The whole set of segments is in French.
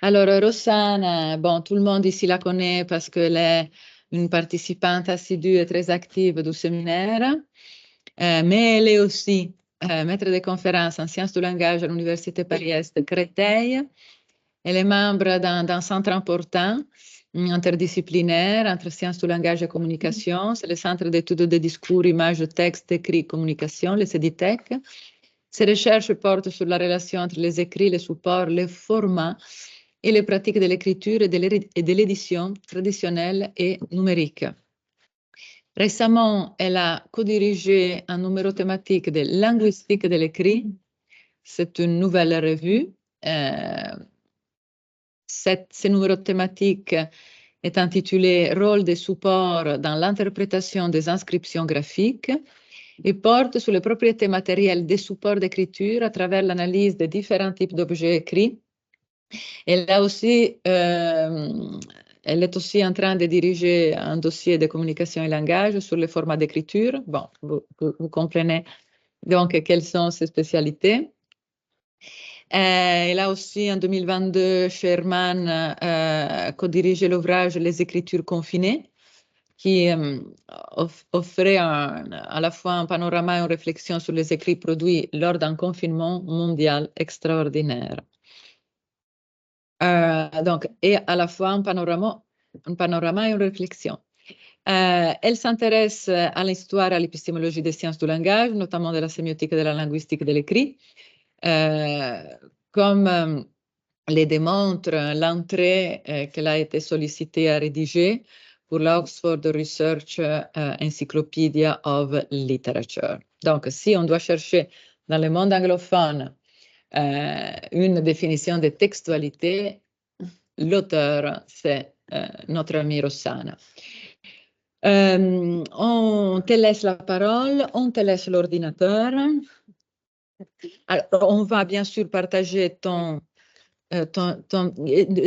Alors, Rossana, bon, tout le monde ici la connaît parce qu'elle est une participante assidue et très active du séminaire, mais elle est aussi maître de conférences en sciences du langage à l'Université Paris-Est Créteil. Elle est membre d'un centre important interdisciplinaire entre sciences du langage et communication. C'est le Centre d'études des discours, images, textes, écrits, communication, le CEDITEC. Ses recherches portent sur la relation entre les écrits, les supports, les formats et les pratiques de l'écriture et de l'édition traditionnelle et numérique. Récemment, elle a co-dirigé un numéro thématique de linguistique de l'écrit. C'est une nouvelle revue. Ce numéro thématique est intitulé Rôle des supports dans l'interprétation des inscriptions graphiques et porte sur les propriétés matérielles des supports d'écriture à travers l'analyse des différents types d'objets écrits. Elle est aussi en train de diriger un dossier de communication et langage sur le format d'écriture. Bon, vous comprenez donc quelles sont ses spécialités. Elle a aussi en 2022, Sherman, co-dirigé l'ouvrage Les écritures confinées, qui offrait à la fois un panorama et une réflexion sur les écrits produits lors d'un confinement mondial extraordinaire. Donc, et à la fois un panorama et une réflexion. Elle s'intéresse à l'histoire et à l'épistémologie des sciences du langage, notamment de la sémiotique et de la linguistique de l'écrit, comme le démontre l'entrée qu'elle a été sollicitée à rédiger pour l'Oxford Research Encyclopedia of Literature. Donc, si on doit chercher dans le monde anglophone une définition de textualité, l'auteur, c'est notre amie Rossana. On te laisse la parole, on te laisse l'ordinateur. Alors, on va bien sûr partager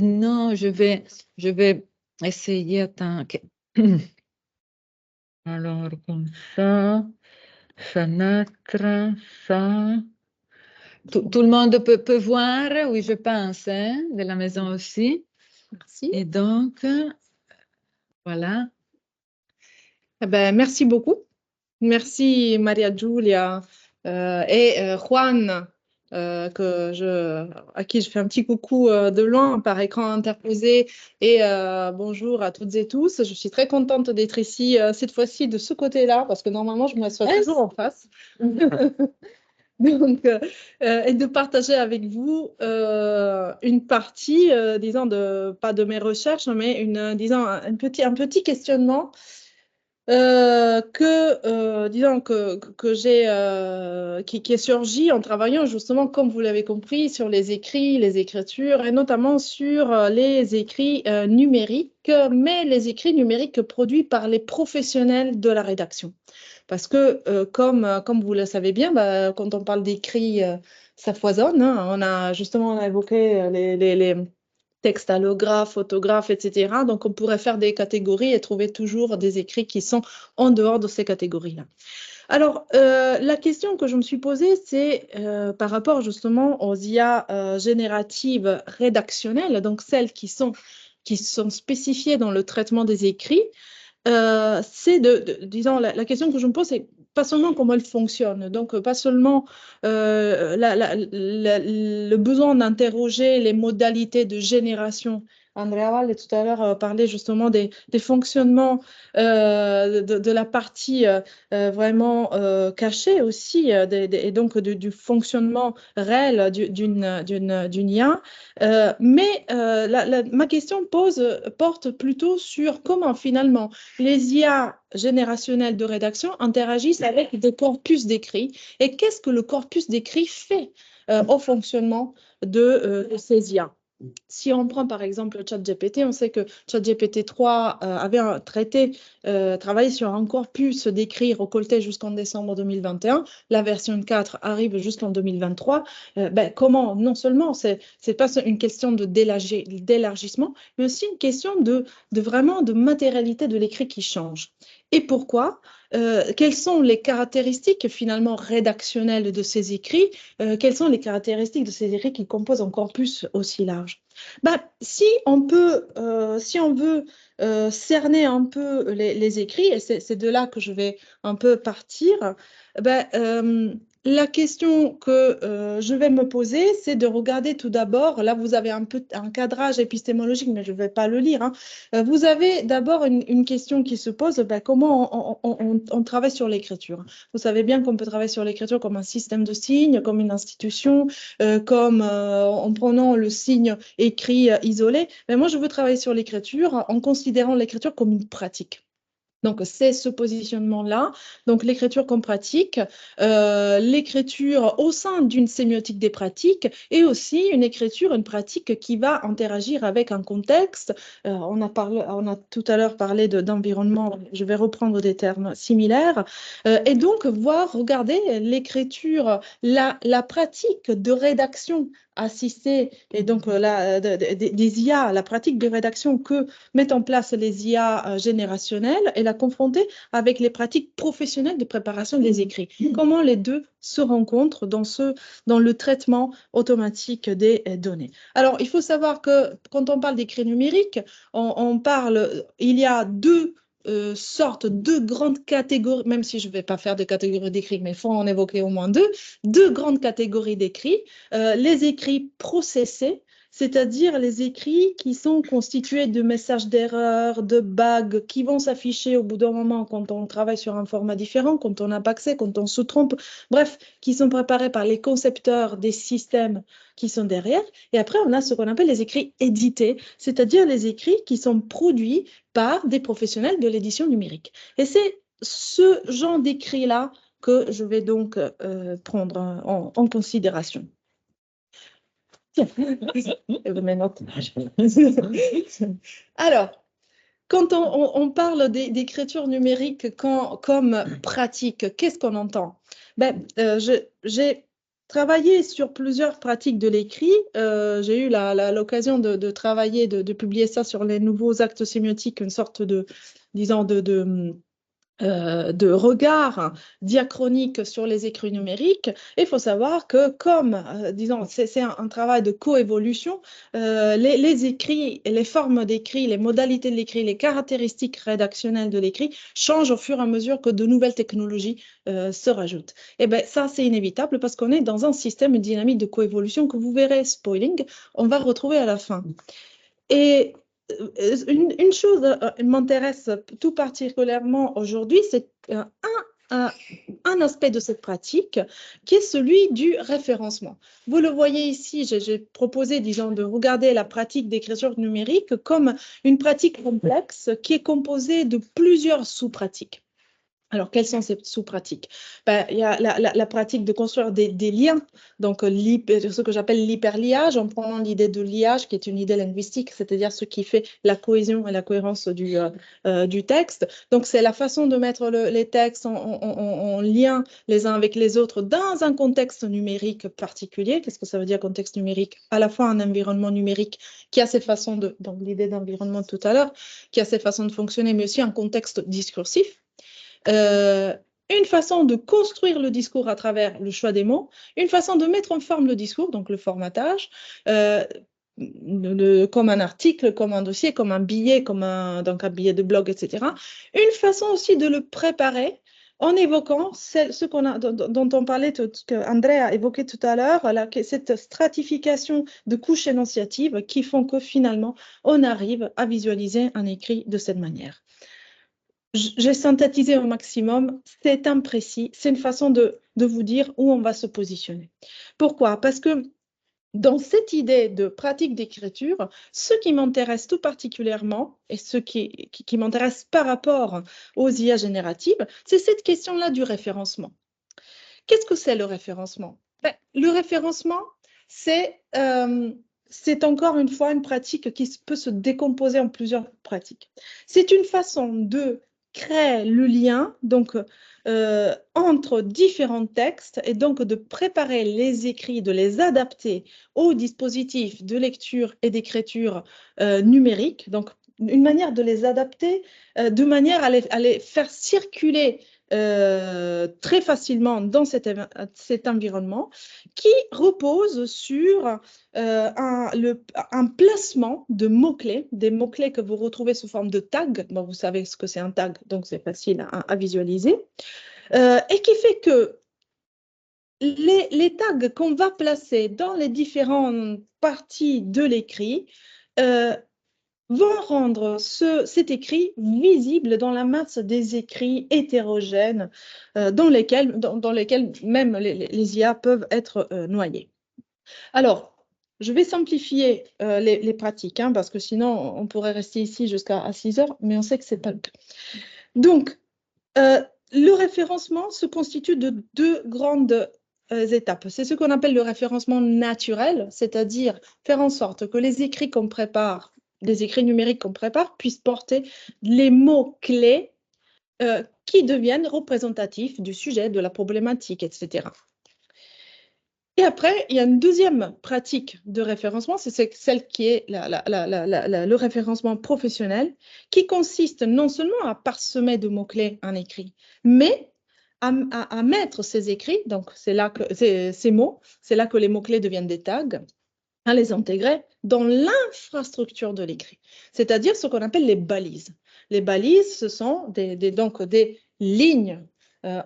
non, je vais essayer. Attends. Alors, comme ça, fenêtre, ça. Tout le monde peut voir, oui, je pense, hein, de la maison aussi. Merci. Et donc, voilà. Eh ben, merci beaucoup. Merci Maria Giulia et Juan, à qui je fais un petit coucou de loin par écran interposé. Et bonjour à toutes et tous. Je suis très contente d'être ici cette fois-ci de ce côté-là, parce que normalement, je m'assois toujours en face. Donc, et de partager avec vous une partie, disons, pas de mes recherches, mais disons, un petit questionnement qui est surgi en travaillant justement, comme vous l'avez compris, sur les écrits, les écritures, et notamment sur les écrits numériques, mais les écrits numériques produits par les professionnels de la rédaction. Parce que, comme vous le savez bien, quand on parle d'écrit, ça foisonne, hein. On a justement évoqué les textes allographes, photographes, etc. Donc, on pourrait faire des catégories et trouver toujours des écrits qui sont en dehors de ces catégories-là. Alors, la question que je me suis posée, c'est par rapport justement aux IA génératives rédactionnelles, donc celles qui sont spécifiées dans le traitement des écrits. C'est disons, la question que je me pose, c'est pas seulement comment elles fonctionnent, donc pas seulement le besoin d'interroger les modalités de génération. Andrea Valle tout à l'heure parlait justement des fonctionnements de la partie vraiment cachée aussi, et donc du fonctionnement réel d'une IA. Mais ma question porte plutôt sur comment finalement les IA générationnelles de rédaction interagissent avec des corpus d'écrits et qu'est-ce que le corpus d'écrits fait au fonctionnement de ces IA. Si on prend par exemple ChatGPT, on sait que ChatGPT 3 avait travaillé sur un corpus d'écrits récolté jusqu'en décembre 2021. La version 4 arrive jusqu'en 2023. Comment, non seulement, c'est pas une question d'élargissement, mais aussi une question de vraiment de matérialité de l'écrit qui change. Et pourquoi? Quelles sont les caractéristiques finalement rédactionnelles de ces écrits? Quelles sont les caractéristiques de ces écrits qui composent un corpus aussi large? Si on peut, si on veut cerner un peu les écrits, et c'est de là que je vais un peu partir, la question que je vais me poser, c'est de regarder tout d'abord, là vous avez un peu un cadrage épistémologique, mais je ne vais pas le lire, hein. Vous avez d'abord une question qui se pose, comment on travaille sur l'écriture. Vous savez bien qu'on peut travailler sur l'écriture comme un système de signes, comme une institution, comme en prenant le signe écrit isolé. Mais moi, je veux travailler sur l'écriture en considérant l'écriture comme une pratique. Donc, c'est ce positionnement-là. Donc, l'écriture comme pratique, l'écriture au sein d'une sémiotique des pratiques et aussi une écriture, une pratique qui va interagir avec un contexte. On a tout à l'heure parlé d'environnement, je vais reprendre des termes similaires. Et donc, regarder l'écriture, la pratique de rédaction assistée et donc des IA, la pratique de rédaction que mettent en place les IA générationnelles et la confronter avec les pratiques professionnelles de préparation des écrits. Comment les deux se rencontrent dans le traitement automatique des données. Alors, il faut savoir que quand on parle d'écrit numérique, il y a deux sortes, deux grandes catégories, même si je ne vais pas faire de catégories d'écrits, mais il faut en évoquer au moins deux grandes catégories d'écrits. Les écrits processés, c'est-à-dire les écrits qui sont constitués de messages d'erreur, de bugs, qui vont s'afficher au bout d'un moment quand on travaille sur un format différent, quand on n'a pas accès, quand on se trompe, bref, qui sont préparés par les concepteurs des systèmes qui sont derrière. Et après, on a ce qu'on appelle les écrits édités, c'est-à-dire les écrits qui sont produits par des professionnels de l'édition numérique. Et c'est ce genre d'écrit-là que je vais donc prendre en considération. Tiens, mes notes. Alors, quand on parle d'écriture numérique comme pratique, qu'est-ce qu'on entend? J'ai travaillé sur plusieurs pratiques de l'écrit. J'ai eu l'occasion de travailler, de publier ça sur les nouveaux actes sémiotiques, une sorte disons, de regard diachronique sur les écrits numériques. Il faut savoir que comme, disons, c'est un travail de coévolution, les écrits, les formes d'écrit, les modalités de l'écrit, les caractéristiques rédactionnelles de l'écrit changent au fur et à mesure que de nouvelles technologies se rajoutent. Et bien, ça, c'est inévitable parce qu'on est dans un système, une dynamique de coévolution que vous verrez, spoiling, on va retrouver à la fin. Et une chose m'intéresse tout particulièrement aujourd'hui, c'est un aspect de cette pratique qui est celui du référencement. Vous le voyez ici, j'ai proposé, disons, de regarder la pratique d'écriture numérique comme une pratique complexe qui est composée de plusieurs sous-pratiques. Alors, quelles sont ces sous-pratiques? Il y a la pratique de construire des liens, donc ce que j'appelle l'hyperliage, en prenant l'idée de liage, qui est une idée linguistique, c'est-à-dire ce qui fait la cohésion et la cohérence du texte. Donc, c'est la façon de mettre les textes en lien les uns avec les autres dans un contexte numérique particulier. Qu'est-ce que ça veut dire contexte numérique? À la fois un environnement numérique qui a ses façons donc l'idée d'environnement tout à l'heure, qui a ses façons de fonctionner, mais aussi un contexte discursif. Une façon de construire le discours à travers le choix des mots, une façon de mettre en forme le discours, donc le formatage, comme un article, comme un dossier, comme un billet, donc un billet de blog, etc. Une façon aussi de le préparer en évoquant dont on parlait, que André a évoqué tout à l'heure, cette stratification de couches énonciatives qui font que finalement, on arrive à visualiser un écrit de cette manière. J'ai synthétisé au maximum, c'est imprécis, c'est une façon de vous dire où on va se positionner. Pourquoi? Parce que dans cette idée de pratique d'écriture, ce qui m'intéresse tout particulièrement et ce qui m'intéresse par rapport aux IA génératives, c'est cette question-là du référencement. Qu'est-ce que c'est le référencement? Le référencement, c'est encore une fois une pratique qui peut se décomposer en plusieurs pratiques. C'est une façon de créer le lien donc, entre différents textes et donc de préparer les écrits, de les adapter aux dispositifs de lecture et d'écriture numérique. Donc, une manière de les adapter de manière à les faire circuler très facilement dans cet environnement qui repose sur un placement de mots-clés, des mots-clés que vous retrouvez sous forme de tags. Bon, vous savez ce que c'est un tag, donc c'est facile à visualiser. Et qui fait que les tags qu'on va placer dans les différentes parties de l'écrit vont rendre cet écrit visible dans la masse des écrits hétérogènes dans lesquels même les IA peuvent être noyés. Alors, je vais simplifier les pratiques, hein, parce que sinon, on pourrait rester ici jusqu'à 6 heures, mais on sait que ce n'est pas le cas. Donc, le référencement se constitue de deux grandes étapes. C'est ce qu'on appelle le référencement naturel, c'est-à-dire faire en sorte que les écrits qu'on prépare, les écrits numériques qu'on prépare, puissent porter les mots-clés qui deviennent représentatifs du sujet, de la problématique, etc. Et après, il y a une deuxième pratique de référencement, c'est celle qui est le référencement professionnel, qui consiste non seulement à parsemer de mots-clés un écrit, mais à mettre ces écrits, donc c'est là que ces mots, c'est là que les mots-clés deviennent des tags, à les intégrer dans l'infrastructure de l'écrit, c'est-à-dire ce qu'on appelle les balises. Les balises, ce sont donc des lignes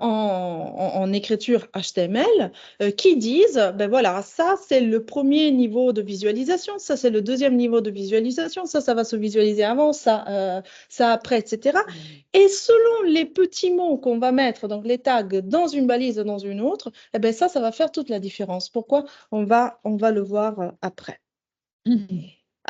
en écriture HTML qui disent, ben voilà, ça c'est le premier niveau de visualisation, ça c'est le deuxième niveau de visualisation, ça va se visualiser avant, ça après, etc. Et selon les petits mots qu'on va mettre, donc les tags, dans une balise dans une autre, eh ben ça va faire toute la différence. Pourquoi? On va le voir après.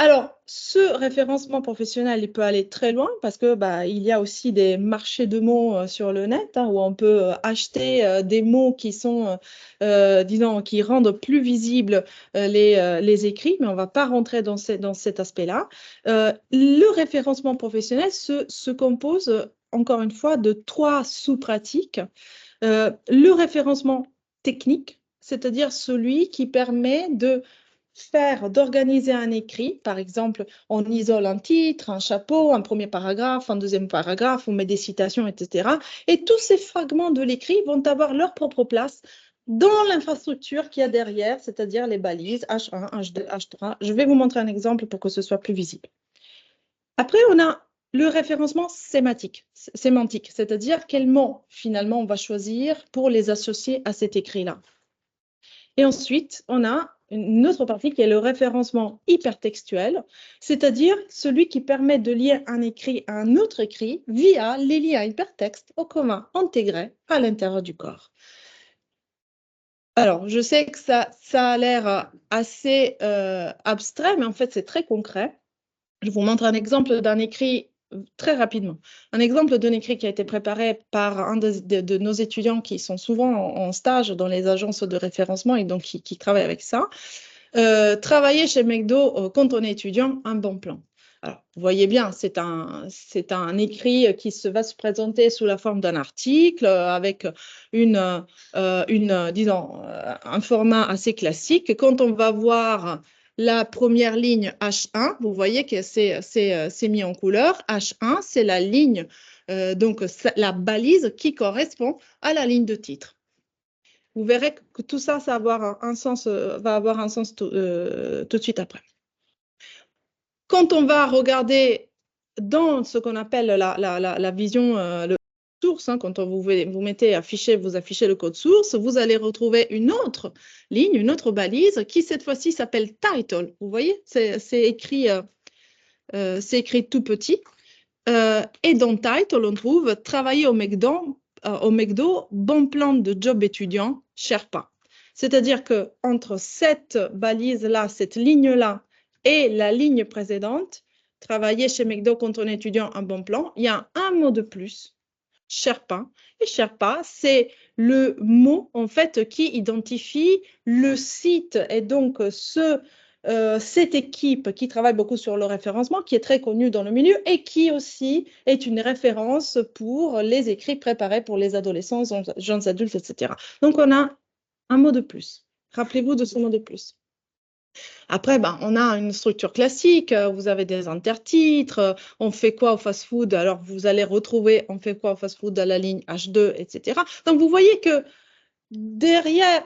Alors, ce référencement professionnel, il peut aller très loin parce que il y a aussi des marchés de mots sur le net, hein, où on peut acheter des mots qui sont, disons, qui rendent plus visibles les écrits, mais on ne va pas rentrer dans cet aspect-là. Le référencement professionnel se compose, encore une fois, de trois sous-pratiques. Le référencement technique, c'est-à-dire celui qui permet d'organiser un écrit. Par exemple, on isole un titre, un chapeau, un premier paragraphe, un deuxième paragraphe, on met des citations, etc. Et tous ces fragments de l'écrit vont avoir leur propre place dans l'infrastructure qu'il y a derrière, c'est-à-dire les balises H1, H2, H3. Je vais vous montrer un exemple pour que ce soit plus visible. Après, on a le référencement sémantique, c'est-à-dire quels mots, finalement, on va choisir pour les associer à cet écrit-là. Et ensuite, on a une autre partie qui est le référencement hypertextuel, c'est-à-dire celui qui permet de lier un écrit à un autre écrit via les liens hypertextes au commun intégrés à l'intérieur du corps. Alors, je sais que ça a l'air assez abstrait, mais en fait, c'est très concret. Je vous montre un exemple d'un écrit très rapidement. Un exemple d'un écrit qui a été préparé par un de nos étudiants qui sont souvent en stage dans les agences de référencement et donc qui travaillent avec ça. Travailler chez McDo quand on est étudiant, un bon plan. Alors, vous voyez bien, c'est un écrit qui va se présenter sous la forme d'un article avec disons, un format assez classique. Quand on va voir la première ligne H1, vous voyez que c'est mis en couleur. H1, c'est la ligne, donc la balise qui correspond à la ligne de titre. Vous verrez que tout ça, va avoir un sens tout de suite après. Quand on va regarder dans ce qu'on appelle la vision, le source, hein, quand vous mettez vous affichez le code source, vous allez retrouver une autre ligne, une autre balise qui cette fois-ci s'appelle title. Vous voyez, c'est écrit tout petit. Et dans title, on trouve travailler au McDo, bon plan de job étudiant, Sherpa. C'est-à-dire qu'entre cette balise-là, cette ligne-là et la ligne précédente, travailler chez McDo quand on est étudiant, un bon plan, il y a un mot de plus, Sherpa. Et Sherpa, c'est le mot en fait qui identifie le site et donc cette équipe qui travaille beaucoup sur le référencement, qui est très connue dans le milieu et qui aussi est une référence pour les écrits préparés pour les adolescents, jeunes adultes, etc. Donc, on a un mot de plus. Rappelez-vous de ce mot de plus. Après, ben, on a une structure classique, vous avez des intertitres, on fait quoi au fast-food, alors vous allez retrouver on fait quoi au fast-food à la ligne H2, etc. Donc vous voyez que derrière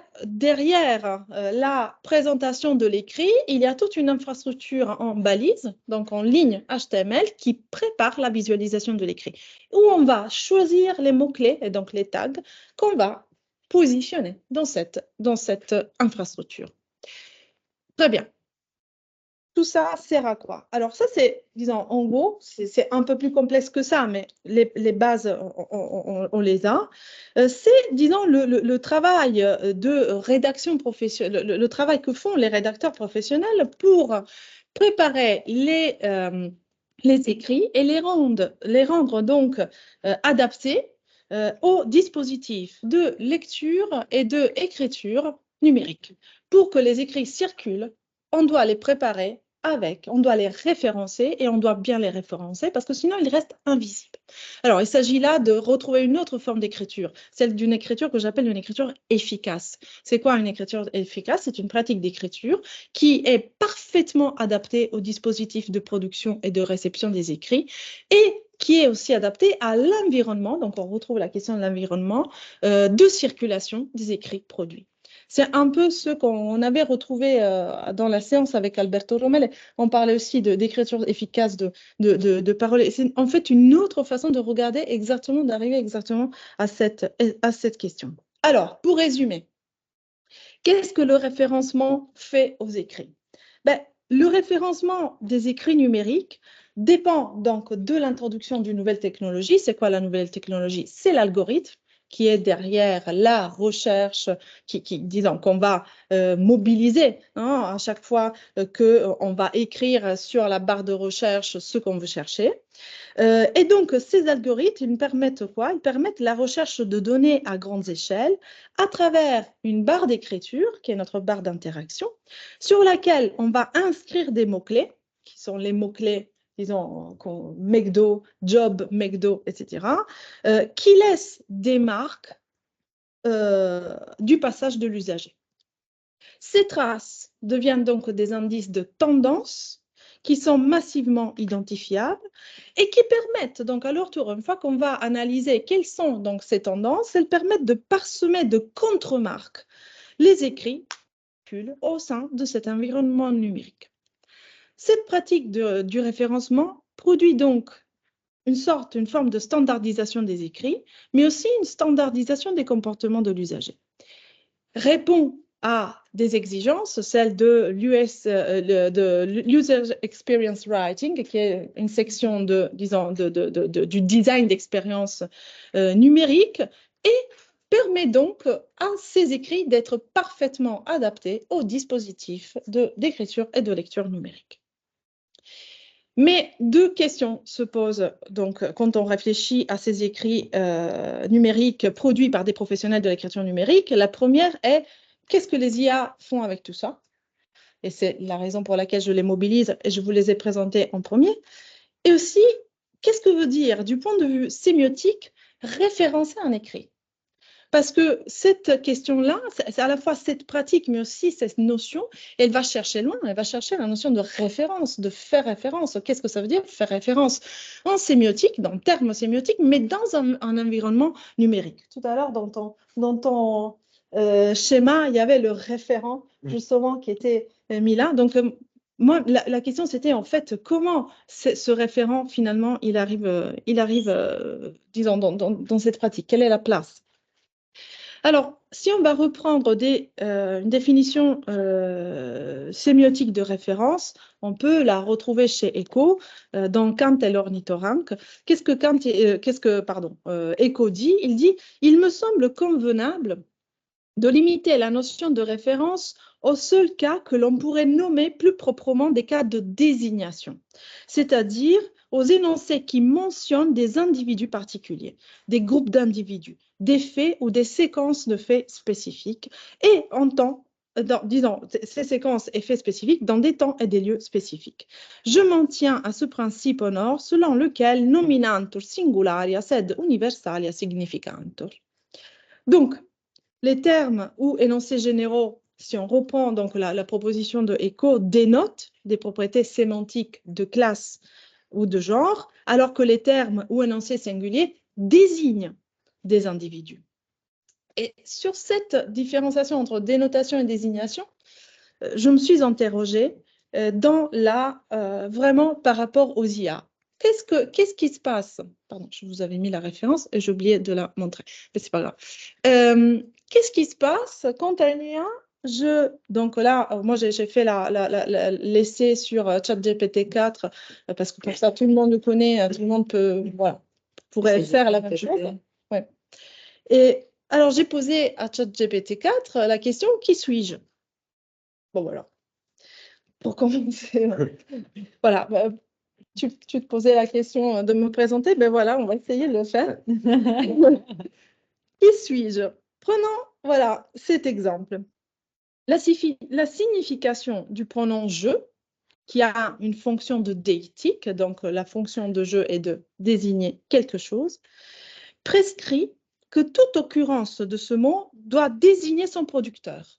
la présentation de l'écrit, il y a toute une infrastructure en balise, donc en ligne HTML, qui prépare la visualisation de l'écrit, où on va choisir les mots-clés, et donc les tags, qu'on va positionner dans cette infrastructure. Très bien. Tout ça sert à quoi? Alors ça, c'est, disons, en gros, c'est un peu plus complexe que ça, mais les bases, on les a. C'est, disons, le travail de rédaction professionnelle, le travail que font les rédacteurs professionnels pour préparer les écrits et les rendre donc adaptés aux dispositifs de lecture et d'écriture numérique. Pour que les écrits circulent, on doit les préparer on doit les référencer et on doit bien les référencer parce que sinon ils restent invisibles. Alors, il s'agit là de retrouver une autre forme d'écriture, celle d'une écriture que j'appelle une écriture efficace. C'est quoi une écriture efficace? C'est une pratique d'écriture qui est parfaitement adaptée aux dispositifs de production et de réception des écrits et qui est aussi adaptée à l'environnement, donc on retrouve la question de l'environnement, de circulation des écrits produits. C'est un peu ce qu'on avait retrouvé dans la séance avec Alberto Romele. On parlait aussi d'écriture efficace, de parole. C'est en fait une autre façon de regarder exactement, d'arriver exactement à cette question. Alors, pour résumer, qu'est-ce que le référencement fait aux écrits? Ben, le référencement des écrits numériques dépend donc de l'introduction d'une nouvelle technologie. C'est quoi la nouvelle technologie? C'est l'algorithme qui est derrière la recherche, disons, qu'on va mobiliser à chaque fois qu'on va écrire sur la barre de recherche ce qu'on veut chercher. Et donc, ces algorithmes, ils permettent quoi? Ils permettent la recherche de données à grandes échelles à travers une barre d'écriture, qui est notre barre d'interaction, sur laquelle on va inscrire des mots-clés, qui sont les mots-clés, disons, McDo, job, McDo, etc., qui laissent des marques du passage de l'usager. Ces traces deviennent donc des indices de tendance qui sont massivement identifiables et qui permettent donc à leur tour, une fois qu'on va analyser quelles sont donc ces tendances, elles permettent de parsemer de contre-marques les écrits au sein de cet environnement numérique. Cette pratique du référencement produit donc une forme de standardisation des écrits, mais aussi une standardisation des comportements de l'usager. Répond à des exigences, celle de User Experience Writing, qui est une section du design d'expérience numérique, et permet donc à ces écrits d'être parfaitement adaptés aux dispositifs d'écriture et de lecture numérique. Mais deux questions se posent donc quand on réfléchit à ces écrits numériques produits par des professionnels de l'écriture numérique. La première est qu'est-ce que les IA font avec tout ça? Et c'est la raison pour laquelle je les mobilise et je vous les ai présentés en premier. Et aussi, qu'est-ce que veut dire, du point de vue sémiotique, référencer un écrit? Parce que cette question-là, c'est à la fois cette pratique, mais aussi cette notion, elle va chercher loin, elle va chercher la notion de référence, de faire référence. Qu'est-ce que ça veut dire, faire référence en sémiotique, dans le terme sémiotique, mais dans un environnement numérique. Tout à l'heure, dans ton schéma, il y avait le référent, justement, qui était mis là. Donc, moi, la question, c'était en fait comment ce référent, finalement, il arrive disons, dans cette pratique. Quelle est la place? Alors, si on va reprendre une définition sémiotique de référence, on peut la retrouver chez Eco dans Kant et l'ornithorynque. Qu'est-ce que Eco dit? Il dit « Il me semble convenable de limiter la notion de référence au seul cas que l'on pourrait nommer plus proprement des cas de désignation, c'est-à-dire aux énoncés qui mentionnent des individus particuliers, des groupes d'individus, des faits ou des séquences de faits spécifiques, et disons, ces séquences et faits spécifiques dans des temps et des lieux spécifiques. Je m'en tiens à ce principe honor selon lequel nominantur singularia sed universalia significantur. Donc, les termes ou énoncés généraux si on reprend donc la proposition de Eco, dénote des propriétés sémantiques de classe ou de genre, alors que les termes ou énoncés singuliers désignent des individus. Et sur cette différenciation entre dénotation et désignation, je me suis interrogée vraiment par rapport aux IA. Qu'est-ce qui se passe? Pardon, je vous avais mis la référence et j'ai oublié de la montrer, mais c'est pas grave. Qu'est-ce qui se passe quand à une IA, donc là, moi j'ai fait l'essai sur ChatGPT 4 parce que pour ça tout le monde le connaît, tout le monde pourrait faire la même chose. Ouais. Et alors j'ai posé à ChatGPT 4 la question, qui suis-je? Bon voilà. Pour commencer, voilà. Tu te posais la question de me présenter, ben voilà, on va essayer de le faire. Qui suis-je? Prenons, voilà, cet exemple. La signification du pronom « je », qui a une fonction de déictique, donc la fonction de « je » est de désigner quelque chose, prescrit que toute occurrence de ce mot doit désigner son producteur.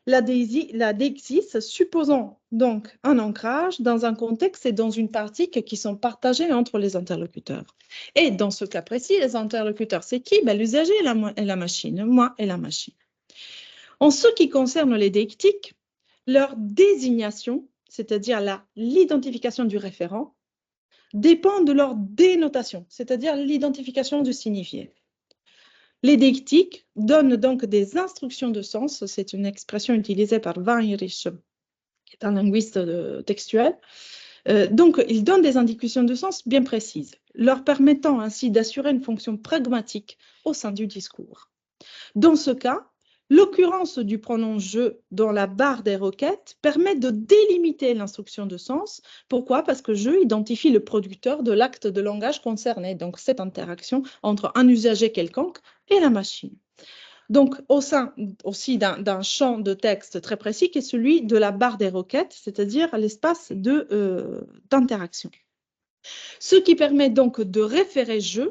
La déixis, supposons donc un ancrage dans un contexte et dans une partie qui sont partagées entre les interlocuteurs. Et dans ce cas précis, les interlocuteurs, c'est qui? Ben, l'usager et la machine, moi et la machine. En ce qui concerne les déictiques, leur désignation, c'est-à-dire l'identification du référent, dépend de leur dénotation, c'est-à-dire l'identification du signifié. Les déictiques donnent donc des instructions de sens, c'est une expression utilisée par Weinrich, qui est un linguiste textuel. Donc, ils donnent des indications de sens bien précises, leur permettant ainsi d'assurer une fonction pragmatique au sein du discours. Dans ce cas, l'occurrence du pronom « je » dans la barre des requêtes permet de délimiter l'instruction de sens. Pourquoi? Parce que « je » identifie le producteur de l'acte de langage concerné, donc cette interaction entre un usager quelconque et la machine. Donc, au sein aussi d'un champ de texte très précis qui est celui de la barre des requêtes, c'est-à-dire l'espace d'interaction. Ce qui permet donc de référer « je »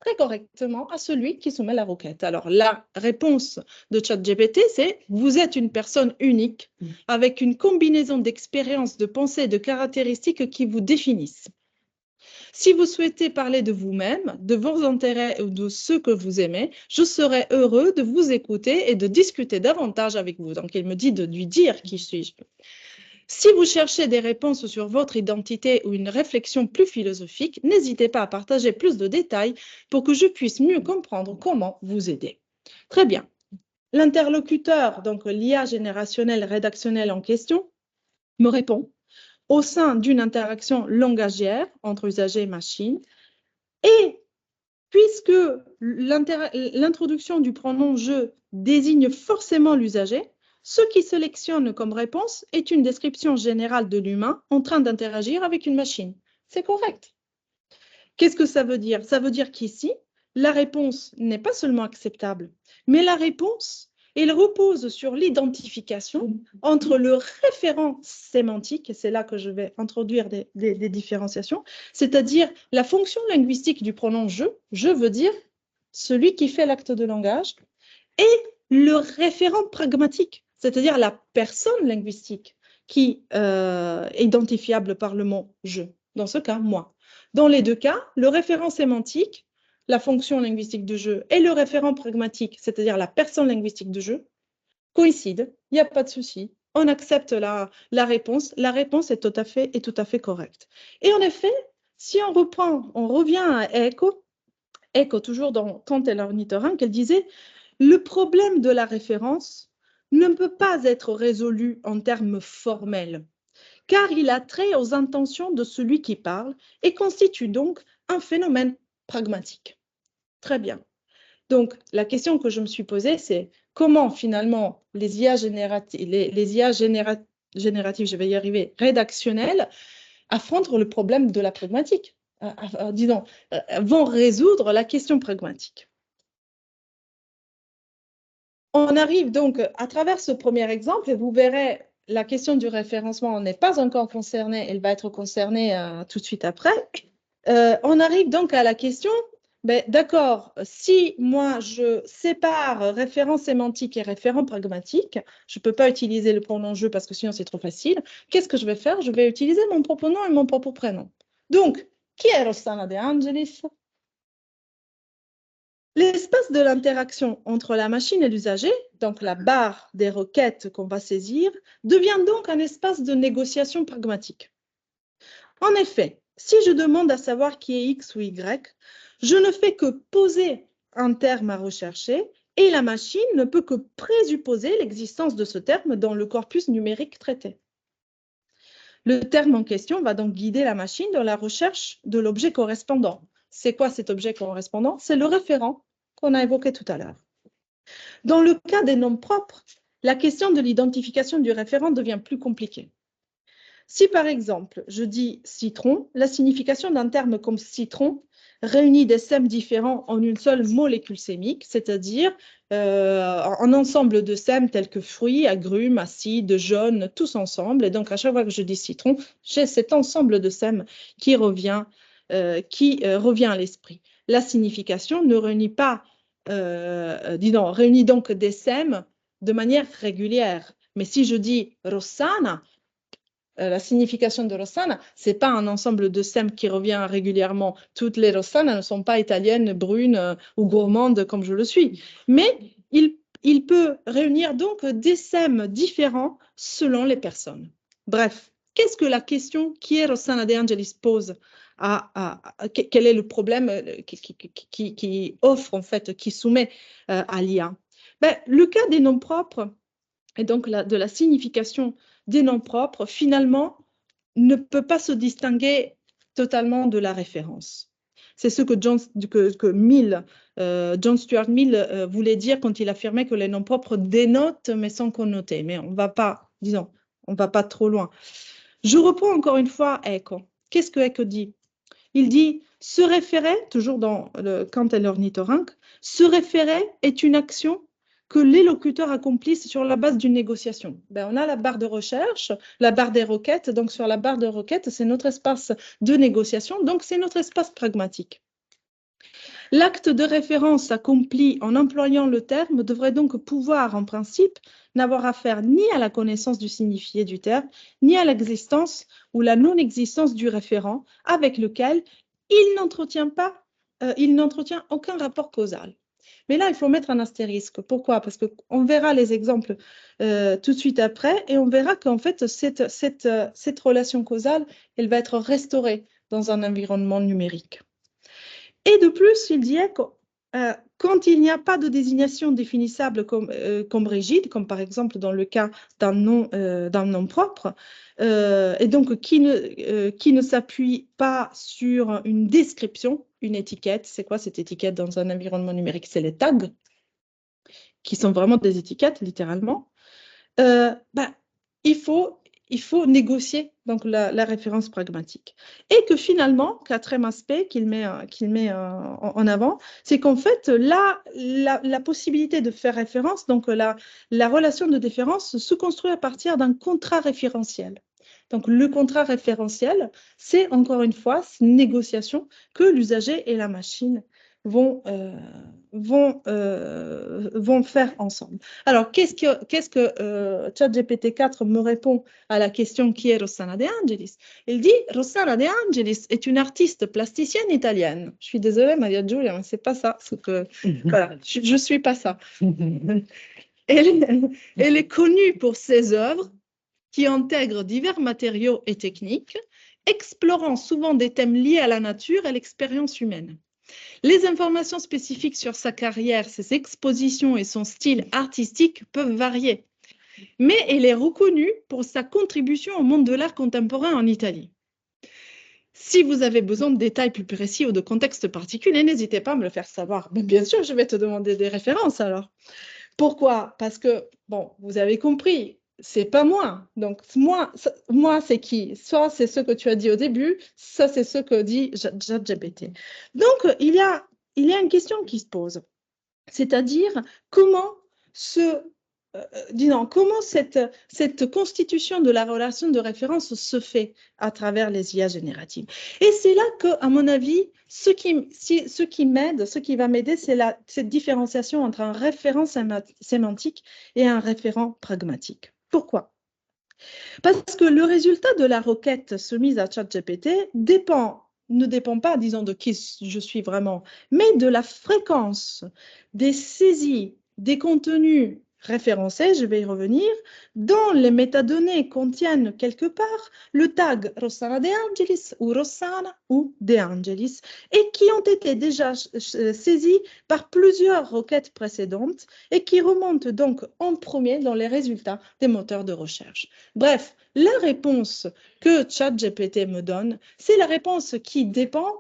très correctement à celui qui soumet la requête. Alors, la réponse de ChatGPT, c'est « Vous êtes une personne unique avec une combinaison d'expériences, de pensées, de caractéristiques qui vous définissent. Si vous souhaitez parler de vous-même, de vos intérêts ou de ceux que vous aimez, je serai heureux de vous écouter et de discuter davantage avec vous. » Donc, il me dit de lui dire qui suis-je. Si vous cherchez des réponses sur votre identité ou une réflexion plus philosophique, n'hésitez pas à partager plus de détails pour que je puisse mieux comprendre comment vous aider. Très bien. L'interlocuteur, donc l'IA générationnelle rédactionnelle en question, me répond au sein d'une interaction langagière entre usager et machine. Et puisque l'introduction du pronom « je » désigne forcément l'usager, ce qui sélectionne comme réponse est une description générale de l'humain en train d'interagir avec une machine. C'est correct. Qu'est-ce que ça veut dire? Ça veut dire qu'ici, la réponse n'est pas seulement acceptable, mais la réponse, elle repose sur l'identification entre le référent sémantique, et c'est là que je vais introduire des différenciations, c'est-à-dire la fonction linguistique du pronom « je veux dire celui qui fait l'acte de langage, et le référent pragmatique, c'est-à-dire la personne linguistique qui est identifiable par le mot « je », dans ce cas, moi. Dans les deux cas, le référent sémantique, la fonction linguistique de je, et le référent pragmatique, c'est-à-dire la personne linguistique de je, coïncident, il n'y a pas de souci. On accepte la réponse est tout à fait correcte. Et en effet, si on revient à Eco, toujours dans Kant et l'ornithorynque, elle disait « Le problème de la référence ne peut pas être résolu en termes formels, car il a trait aux intentions de celui qui parle et constitue donc un phénomène pragmatique. » Très bien. Donc, la question que je me suis posée, c'est comment finalement les IA génératives, je vais y arriver, rédactionnelles, affrontent le problème de la pragmatique, disons, vont résoudre la question pragmatique. On arrive donc à travers ce premier exemple, et vous verrez, la question du référencement n'est pas encore concernée, elle va être concernée tout de suite après. On arrive donc à la question Ben, d'accord, si moi je sépare référent sémantique et référent pragmatique, je ne peux pas utiliser le pronom je parce que sinon c'est trop facile. Qu'est-ce que je vais faire? Je vais utiliser mon propre nom et mon propre prénom. Donc, qui est Rossana De Angelis? L'espace de l'interaction entre la machine et l'usager, donc la barre des requêtes qu'on va saisir, devient donc un espace de négociation pragmatique. En effet, si je demande à savoir qui est X ou Y, je ne fais que poser un terme à rechercher et la machine ne peut que présupposer l'existence de ce terme dans le corpus numérique traité. Le terme en question va donc guider la machine dans la recherche de l'objet correspondant. C'est quoi cet objet correspondant? C'est le référent qu'on a évoqué tout à l'heure. Dans le cas des noms propres, la question de l'identification du référent devient plus compliquée. Si par exemple, je dis citron, la signification d'un terme comme citron réunit des sèmes différents en une seule molécule sémique, c'est-à-dire un ensemble de sèmes tels que fruits, agrumes, acides, jaunes, tous ensemble. Et donc, à chaque fois que je dis citron, j'ai cet ensemble de sèmes qui revient à l'esprit. La signification ne réunit pas, réunit donc des sèmes de manière régulière. Mais si je dis Rossana, la signification de Rossana, ce n'est pas un ensemble de sèmes qui revient régulièrement. Toutes les Rossana ne sont pas italiennes, brunes ou gourmandes comme je le suis. Mais il peut réunir donc des sèmes différents selon les personnes. Bref, qu'est-ce que la question qui est Rossana De Angelis pose quel est le problème qui offre, en fait, qui soumet à l'IA? Ben, le cas des noms propres et donc de la signification des noms propres, finalement, ne peut pas se distinguer totalement de la référence. C'est ce que John Stuart Mill voulait dire quand il affirmait que les noms propres dénotent mais sans connoter. Mais on ne va pas, disons, on ne va pas trop loin. Je reprends encore une fois Eco. Qu'est-ce que Eco dit? Il dit « se référer », toujours dans le Kant et l'ornithorynque, « se référer est une action que l'élocuteur accomplisse sur la base d'une négociation. » Ben, on a la barre de recherche, la barre des requêtes. Donc, sur la barre de requêtes, c'est notre espace de négociation. Donc, c'est notre espace pragmatique. L'acte de référence accompli en employant le terme devrait donc pouvoir, en principe, n'avoir affaire ni à la connaissance du signifié du terme, ni à l'existence ou la non-existence du référent avec lequel il n'entretient aucun rapport causal. Mais là, il faut mettre un astérisque. Pourquoi? Parce qu'on verra les exemples tout de suite après et on verra qu'en fait, cette relation causale, elle va être restaurée dans un environnement numérique. Et de plus, il dit que quand il n'y a pas de désignation définissable comme rigide, comme par exemple dans le cas d'un nom propre, et donc qui ne s'appuie pas sur une description, une étiquette. C'est quoi cette étiquette dans un environnement numérique? C'est les tags, qui sont vraiment des étiquettes, littéralement. Il faut négocier donc la référence pragmatique. Et que finalement, quatrième aspect qu'il met en avant, c'est qu'en fait, la possibilité de faire référence, donc la relation de déférence se construit à partir d'un contrat référentiel. Donc, le contrat référentiel, c'est encore une fois une négociation que l'usager et la machine vont faire ensemble. Alors, qu'est-ce que ChatGPT 4 me répond à la question qui est Rossana De Angelis? Il dit Rossana De Angelis est une artiste plasticienne italienne. Je suis désolée, Maria Giulia, mais c'est pas ça. Voilà, je suis pas ça. Elle est connue pour ses œuvres qui intègrent divers matériaux et techniques, explorant souvent des thèmes liés à la nature et l'expérience humaine. Les informations spécifiques sur sa carrière, ses expositions et son style artistique peuvent varier, mais elle est reconnue pour sa contribution au monde de l'art contemporain en Italie. Si vous avez besoin de détails plus précis ou de contextes particuliers, n'hésitez pas à me le faire savoir. Mais bien sûr, je vais te demander des références alors. Pourquoi? Parce que, bon, vous avez compris, c'est pas moi. Donc, moi c'est qui? Soit c'est ce que tu as dit au début, ça, c'est ce que dit ChatGPT. Donc, il y a une question qui se pose, c'est-à-dire comment disons, comment cette constitution de la relation de référence se fait à travers les IA génératives. Et c'est là que, à mon avis, ce qui va m'aider, c'est cette différenciation entre un référent sémantique et un référent pragmatique. Pourquoi? Parce que le résultat de la requête soumise à ChatGPT ne dépend pas, disons, de qui je suis vraiment, mais de la fréquence des saisies des contenus référencés, je vais y revenir, dont les métadonnées contiennent quelque part le tag Rossana De Angelis ou Rossana ou De Angelis et qui ont été déjà saisis par plusieurs requêtes précédentes et qui remontent donc en premier dans les résultats des moteurs de recherche. Bref, la réponse que ChatGPT me donne, c'est la réponse qui dépend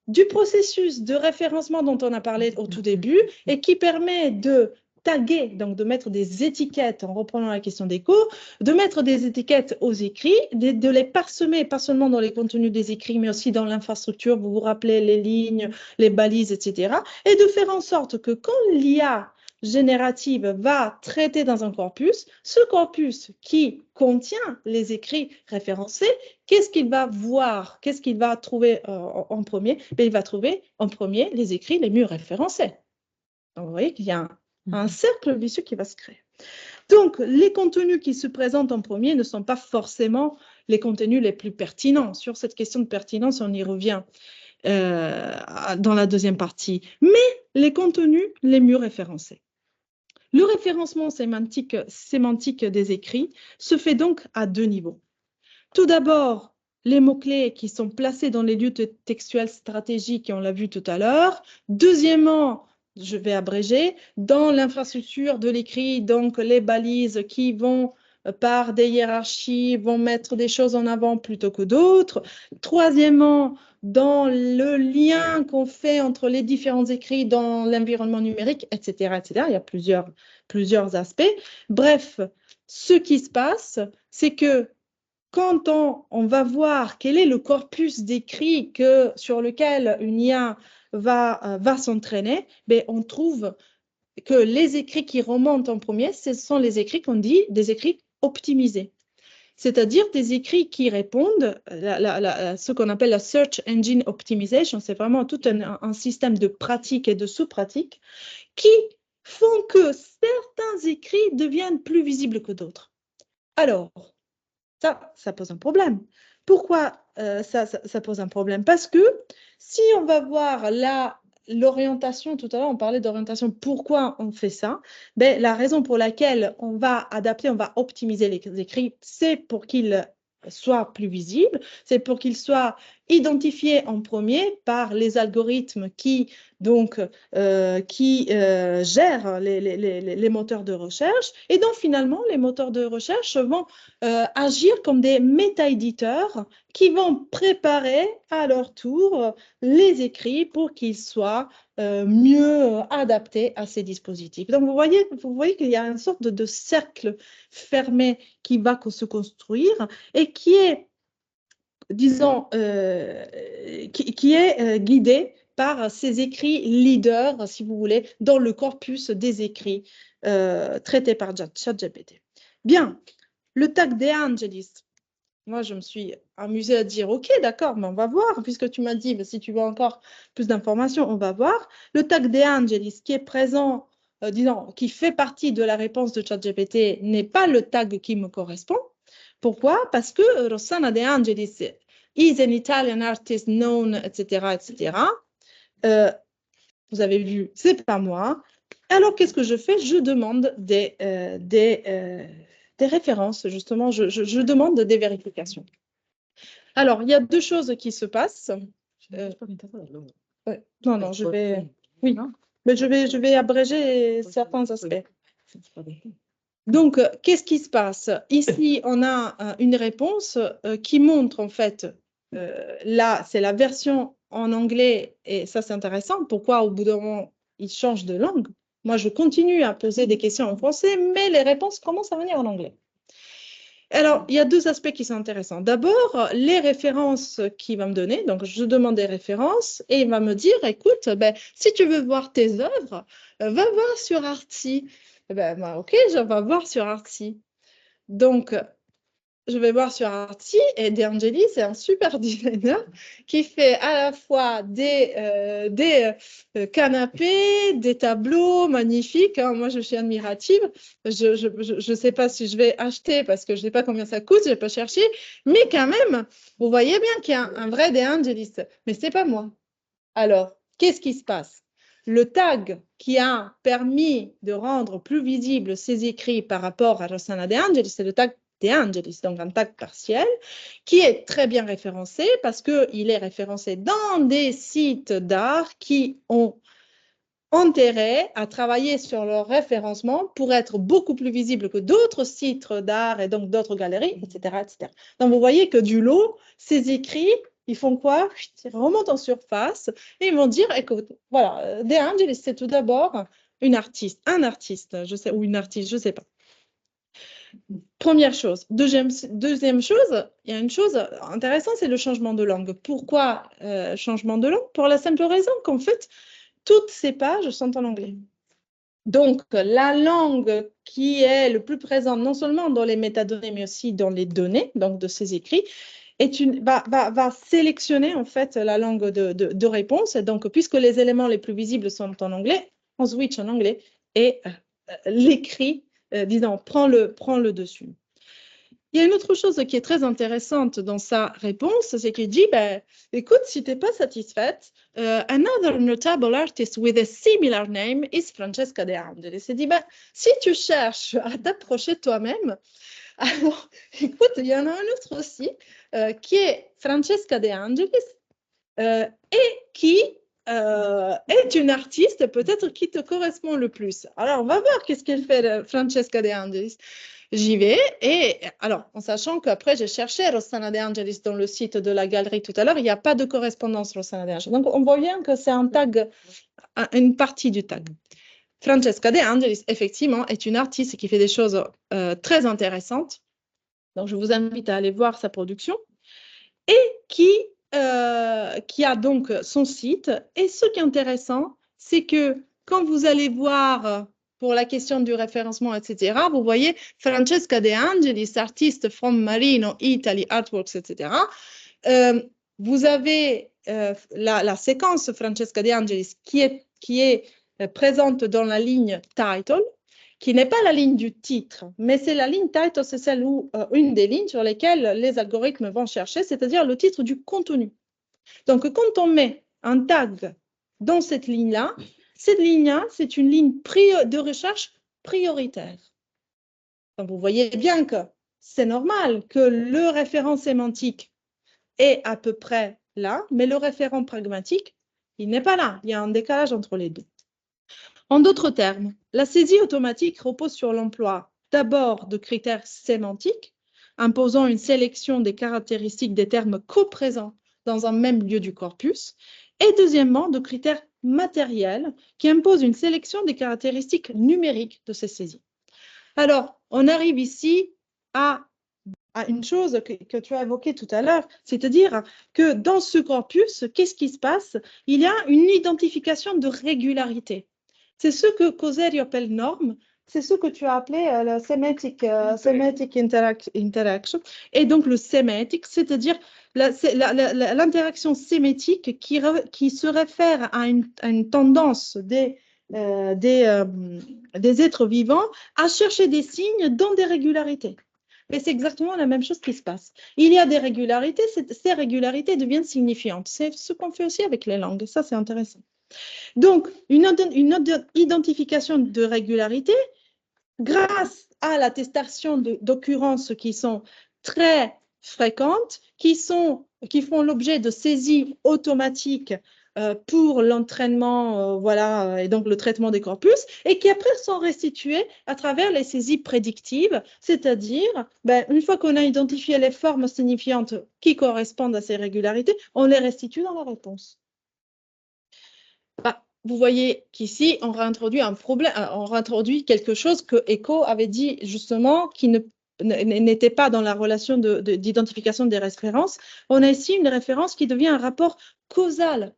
du processus de référencement dont on a parlé au tout début et qui permet de taguer, donc de mettre des étiquettes, en reprenant la question des cours, de mettre des étiquettes aux écrits, de les parsemer, pas seulement dans les contenus des écrits, mais aussi dans l'infrastructure, vous vous rappelez les lignes, les balises, etc. Et de faire en sorte que quand l'IA générative va traiter dans un corpus, ce corpus qui contient les écrits référencés, qu'est-ce qu'il va voir? Qu'est-ce qu'il va trouver en premier? Il va trouver en premier les écrits les mieux référencés. Donc, vous voyez qu'il y a un cercle vicieux qui va se créer. Donc, les contenus qui se présentent en premier ne sont pas forcément les contenus les plus pertinents. Sur cette question de pertinence, on y revient dans la deuxième partie. Mais les contenus les mieux référencés. Le référencement sémantique des écrits se fait donc à deux niveaux. Tout d'abord, les mots-clés qui sont placés dans les lieux textuels stratégiques, on l'a vu tout à l'heure. Deuxièmement, je vais abréger, dans l'infrastructure de l'écrit, donc les balises qui vont par des hiérarchies, vont mettre des choses en avant plutôt que d'autres. Troisièmement, dans le lien qu'on fait entre les différents écrits dans l'environnement numérique, etc., etc. Il y a plusieurs aspects. Bref, ce qui se passe, c'est que quand on va voir quel est le corpus d'écrits sur lequel une IA va s'entraîner, on trouve que les écrits qui remontent en premier, ce sont les écrits qu'on dit des écrits optimisés. C'est-à-dire des écrits qui répondent à ce qu'on appelle la Search Engine Optimization. C'est vraiment tout un système de pratiques et de sous-pratiques qui font que certains écrits deviennent plus visibles que d'autres. Alors, ça pose un problème. Pourquoi ça pose un problème? Parce que si on va voir l'orientation, tout à l'heure on parlait d'orientation, pourquoi on fait ça? La raison pour laquelle on va adapter, on va optimiser les écrits, c'est pour qu'ils soient plus visibles, c'est pour qu'ils soient identifiés en premier par les algorithmes qui gèrent les moteurs de recherche. Et donc, finalement, les moteurs de recherche vont agir comme des méta-éditeurs qui vont préparer à leur tour les écrits pour qu'ils soient mieux adaptés à ces dispositifs. Donc, vous voyez qu'il y a une sorte de cercle fermé qui va se construire et qui est, disons, qui est guidé par ces écrits leaders, si vous voulez, dans le corpus des écrits traités par ChatGPT. Bien, le tag De Angelis. Moi, je me suis amusée à dire, OK, d'accord, mais on va voir, puisque tu m'as dit, si tu veux encore plus d'informations, on va voir. Le tag De Angelis qui est présent, disons, qui fait partie de la réponse de ChatGPT n'est pas le tag qui me correspond. Pourquoi? Parce que Rossana De Angelis is an Italian artist known, etc., etc. Vous avez vu, c'est pas moi. Alors, qu'est-ce que je fais? Je demande des références, justement, je demande des vérifications. Alors, il y a deux choses qui se passent. Non, je vais... Oui, mais je vais abréger certains aspects. Donc, qu'est-ce qui se passe? Ici, on a une réponse qui montre, en fait, là, c'est la version en anglais, et ça, c'est intéressant. Pourquoi, au bout d'un moment, il change de langue? Moi, je continue à poser des questions en français, mais les réponses commencent à venir en anglais. Alors, il y a deux aspects qui sont intéressants. D'abord, les références qu'il va me donner. Donc, je demande des références et il va me dire, écoute, ben, si tu veux voir tes œuvres, va voir sur Artsy. OK, je vais voir sur Artsy. Donc, je vais voir sur Artsy et De Angelis, c'est un super designer qui fait à la fois des canapés, des tableaux magnifiques. Hein. Moi, je suis admirative. Je ne sais pas si je vais acheter parce que je ne sais pas combien ça coûte, je n'ai pas cherché. Mais quand même, vous voyez bien qu'il y a un vrai De Angelis. Mais ce n'est pas moi. Alors, qu'est-ce qui se passe? Le tag qui a permis de rendre plus visibles ces écrits par rapport à Rossana De Angelis, c'est le tag De Angelis, donc un tag partiel, qui est très bien référencé parce qu'il est référencé dans des sites d'art qui ont intérêt à travailler sur leur référencement pour être beaucoup plus visibles que d'autres sites d'art et donc d'autres galeries, etc., etc. Donc, vous voyez que du lot, ces écrits, ils font quoi? Ils remontent en surface et ils vont dire, écoute, voilà, De Angelis, c'est tout d'abord une artiste, un artiste, je sais, ou une artiste, je ne sais pas. Première chose. Deuxième chose, il y a une chose intéressante, c'est le changement de langue. Pourquoi changement de langue? Pour la simple raison qu'en fait, toutes ces pages sont en anglais. Donc, la langue qui est le plus présente, non seulement dans les métadonnées, mais aussi dans les données, donc de ces écrits, va sélectionner en fait la langue de réponse. Et donc, puisque les éléments les plus visibles sont en anglais, on switch en anglais et l'écrit, disons, prend le dessus. Il y a une autre chose qui est très intéressante dans sa réponse, c'est qu'il dit, ben, écoute, si tu n'es pas satisfaite, another notable artist with a similar name is Francesca De Angelis. Il dit, ben, si tu cherches à t'approcher de toi-même, alors, écoute, il y en a un autre aussi qui est Francesca De Angelis et qui est une artiste peut-être qui te correspond le plus. Alors, on va voir qu'est-ce qu'elle fait, Francesca De Angelis. J'y vais et alors, en sachant qu'après, j'ai cherché Rossana De Angelis dans le site de la galerie tout à l'heure, il n'y a pas de correspondance Rossana De Angelis. Donc, on voit bien que c'est un tag, une partie du tag. Francesca De Angelis, effectivement, est une artiste qui fait des choses très intéressantes. Donc, je vous invite à aller voir sa production et qui a donc son site. Et ce qui est intéressant, c'est que quand vous allez voir pour la question du référencement, etc., vous voyez Francesca De Angelis, artiste from Marino, Italy, Artworks, etc. Vous avez la séquence Francesca De Angelis qui est présente dans la ligne title, qui n'est pas la ligne du titre, mais c'est la ligne title, c'est celle où une des lignes sur lesquelles les algorithmes vont chercher, c'est-à-dire le titre du contenu. Donc, quand on met un tag dans cette ligne-là, c'est une ligne de recherche prioritaire. Donc, vous voyez bien que c'est normal que le référent sémantique est à peu près là, mais le référent pragmatique, il n'est pas là. Il y a un décalage entre les deux. En d'autres termes, la saisie automatique repose sur l'emploi d'abord de critères sémantiques, imposant une sélection des caractéristiques des termes coprésents dans un même lieu du corpus, et deuxièmement, de critères matériels qui imposent une sélection des caractéristiques numériques de ces saisies. Alors, on arrive ici à une chose que tu as évoquée tout à l'heure, c'est-à-dire que dans ce corpus, qu'est-ce qui se passe? Il y a une identification de régularité. C'est ce que Causerio appelle norme, c'est ce que tu as appelé la semantic interaction, et donc le sémantique, c'est-à-dire l'interaction sémétique qui se réfère à une tendance des êtres vivants à chercher des signes dans des régularités. Mais c'est exactement la même chose qui se passe. Il y a des régularités, ces régularités deviennent signifiantes. C'est ce qu'on fait aussi avec les langues, ça c'est intéressant. Donc, une identification de régularité grâce à l'attestation d'occurrences qui sont très fréquentes, qui font l'objet de saisies automatiques pour l'entraînement, voilà, et donc le traitement des corpus, et qui après sont restituées à travers les saisies prédictives, c'est-à-dire, une fois qu'on a identifié les formes signifiantes qui correspondent à ces régularités, on les restitue dans la réponse. Vous voyez qu'ici, on réintroduit un problème, on réintroduit quelque chose que Eco avait dit justement qui ne n'était pas dans la relation d'identification des références, on a ici une référence qui devient un rapport causal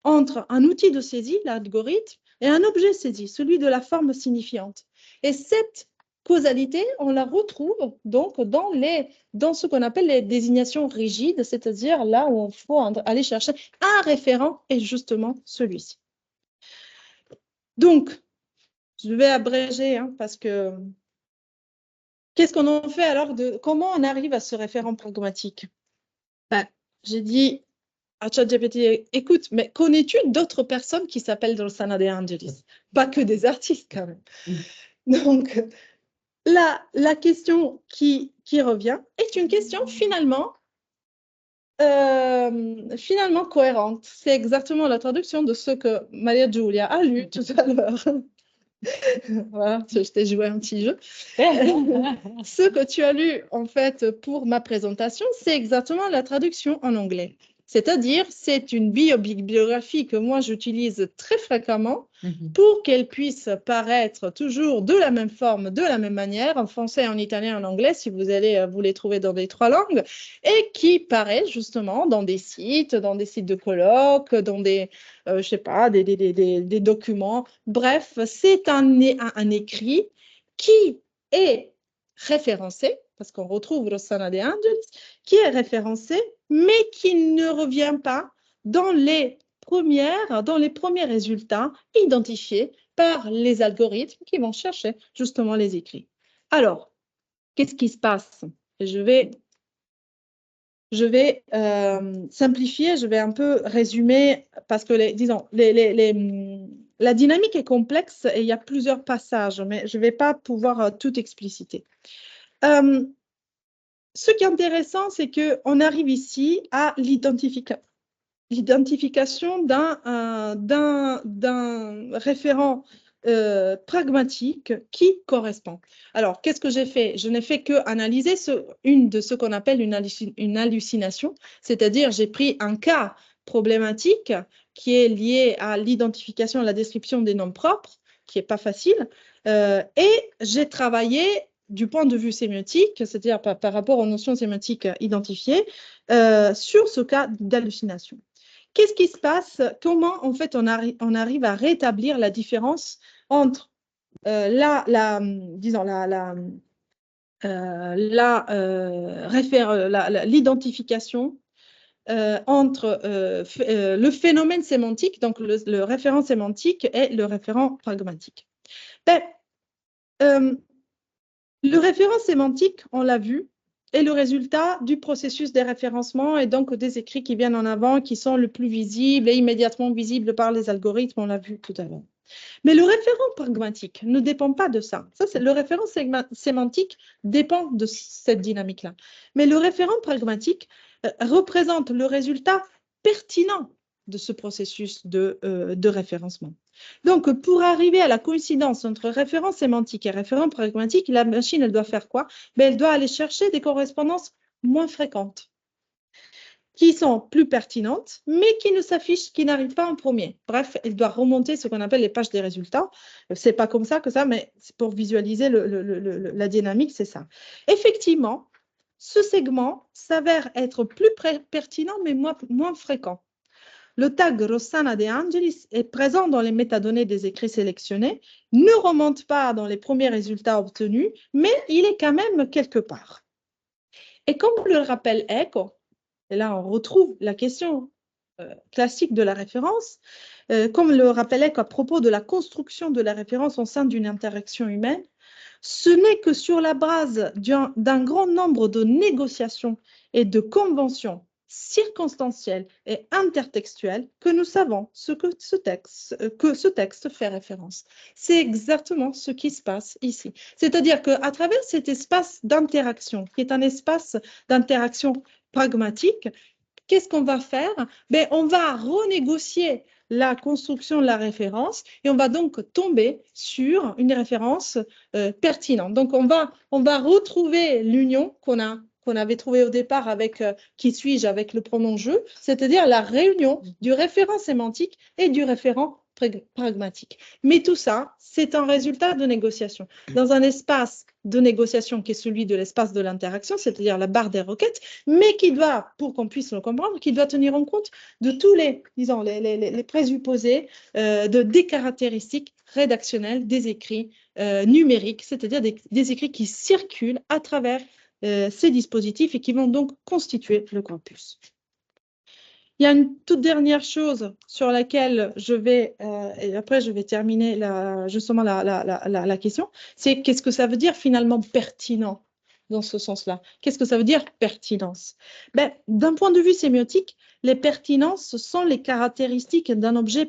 entre un outil de saisie, l'algorithme, et un objet saisi, celui de la forme signifiante. Et cette causalité, on la retrouve donc dans ce qu'on appelle les désignations rigides, c'est-à-dire là où il faut aller chercher un référent et justement celui-ci. Donc, je vais abréger parce que qu'est-ce qu'on en fait alors comment on arrive à ce référent pragmatique? Ben, j'ai dit à ChatGPT, écoute, mais connais-tu d'autres personnes qui s'appellent Rossana De Angelis? Pas que des artistes quand même. Donc, la question qui revient est une question finalement cohérente. C'est exactement la traduction de ce que Maria Giulia a lu tout à l'heure. Voilà, je t'ai joué un petit jeu. Ce que tu as lu, en fait, pour ma présentation, c'est exactement la traduction en anglais. C'est-à-dire, c'est une bibliographie que moi, j'utilise très fréquemment pour qu'elle puisse paraître toujours de la même forme, de la même manière, en français, en italien, en anglais, si vous allez vous les trouver dans les 3 langues, et qui paraît justement dans des sites de colloques, dans des, je sais pas, des documents. Bref, c'est un écrit qui est référencé, parce qu'on retrouve Rossana De Angelis, qui est référencé, mais qui ne revient pas dans les premiers résultats identifiés par les algorithmes qui vont chercher justement les écrits. Alors, qu'est-ce qui se passe? Je vais simplifier, je vais un peu résumer parce que, disons, la dynamique est complexe et il y a plusieurs passages, mais je ne vais pas pouvoir tout expliciter. Ce qui est intéressant, c'est qu'on arrive ici à l'identification d'un référent pragmatique qui correspond. Alors, qu'est-ce que j'ai fait? Je n'ai fait qu'analyser une de ce qu'on appelle une hallucination, c'est-à-dire j'ai pris un cas problématique qui est lié à l'identification, à la description des noms propres, qui n'est pas facile, et j'ai travaillé du point de vue sémiotique, c'est-à-dire par rapport aux notions sémiotiques identifiées, sur ce cas d'hallucination. Qu'est-ce qui se passe? Comment, en fait, on arrive à rétablir la différence entre l'identification entre le phénomène sémantique, donc le référent sémantique et le référent pragmatique. Le référent sémantique, on l'a vu, est le résultat du processus des référencements et donc des écrits qui viennent en avant, qui sont le plus visibles et immédiatement visibles par les algorithmes, on l'a vu tout à l'heure. Mais le référent pragmatique ne dépend pas de ça. Le référent sémantique dépend de cette dynamique-là. Mais le référent pragmatique représente le résultat pertinent de ce processus de référencement. Donc, pour arriver à la coïncidence entre référent sémantique et référent pragmatique, la machine, elle doit faire quoi? Elle doit aller chercher des correspondances moins fréquentes, qui sont plus pertinentes, mais qui ne s'affichent, qui n'arrivent pas en premier. Bref, elle doit remonter ce qu'on appelle les pages des résultats. C'est pas comme ça que ça, mais c'est pour visualiser la dynamique, c'est ça. Effectivement, ce segment s'avère être plus pertinent, mais moins fréquent. Le tag Rossana De Angelis est présent dans les métadonnées des écrits sélectionnés, ne remonte pas dans les premiers résultats obtenus, mais il est quand même quelque part. Et comme le rappelle Eco, et là on retrouve la question classique de la référence, comme le rappelle Eco à propos de la construction de la référence au sein d'une interaction humaine, ce n'est que sur la base d'un grand nombre de négociations et de conventions circonstancielles et intertextuelles que nous savons que ce texte fait référence. C'est exactement ce qui se passe ici. C'est-à-dire qu'à travers cet espace d'interaction, qui est un espace d'interaction pragmatique, qu'est-ce qu'on va faire? On va renégocier la construction de la référence et on va donc tomber sur une référence pertinente. Donc, on va retrouver l'union qu'on avait trouvée au départ avec qui suis-je avec le pronom je, c'est-à-dire la réunion du référent sémantique et du référent pragmatique. Mais tout ça, c'est un résultat de négociation. Dans un espace de négociation qui est celui de l'espace de l'interaction, c'est-à-dire la barre des requêtes, mais qui doit, pour qu'on puisse le comprendre, qui doit tenir en compte de tous les, disons, les présupposés des caractéristiques rédactionnelles des écrits numériques, c'est-à-dire des écrits qui circulent à travers ces dispositifs et qui vont donc constituer le corpus. Il y a une toute dernière chose sur laquelle je vais, et après je vais terminer justement la question, c'est qu'est-ce que ça veut dire finalement pertinent dans ce sens-là? Qu'est-ce que ça veut dire pertinence? Ben, d'un point de vue sémiotique, les pertinences sont les caractéristiques d'un objet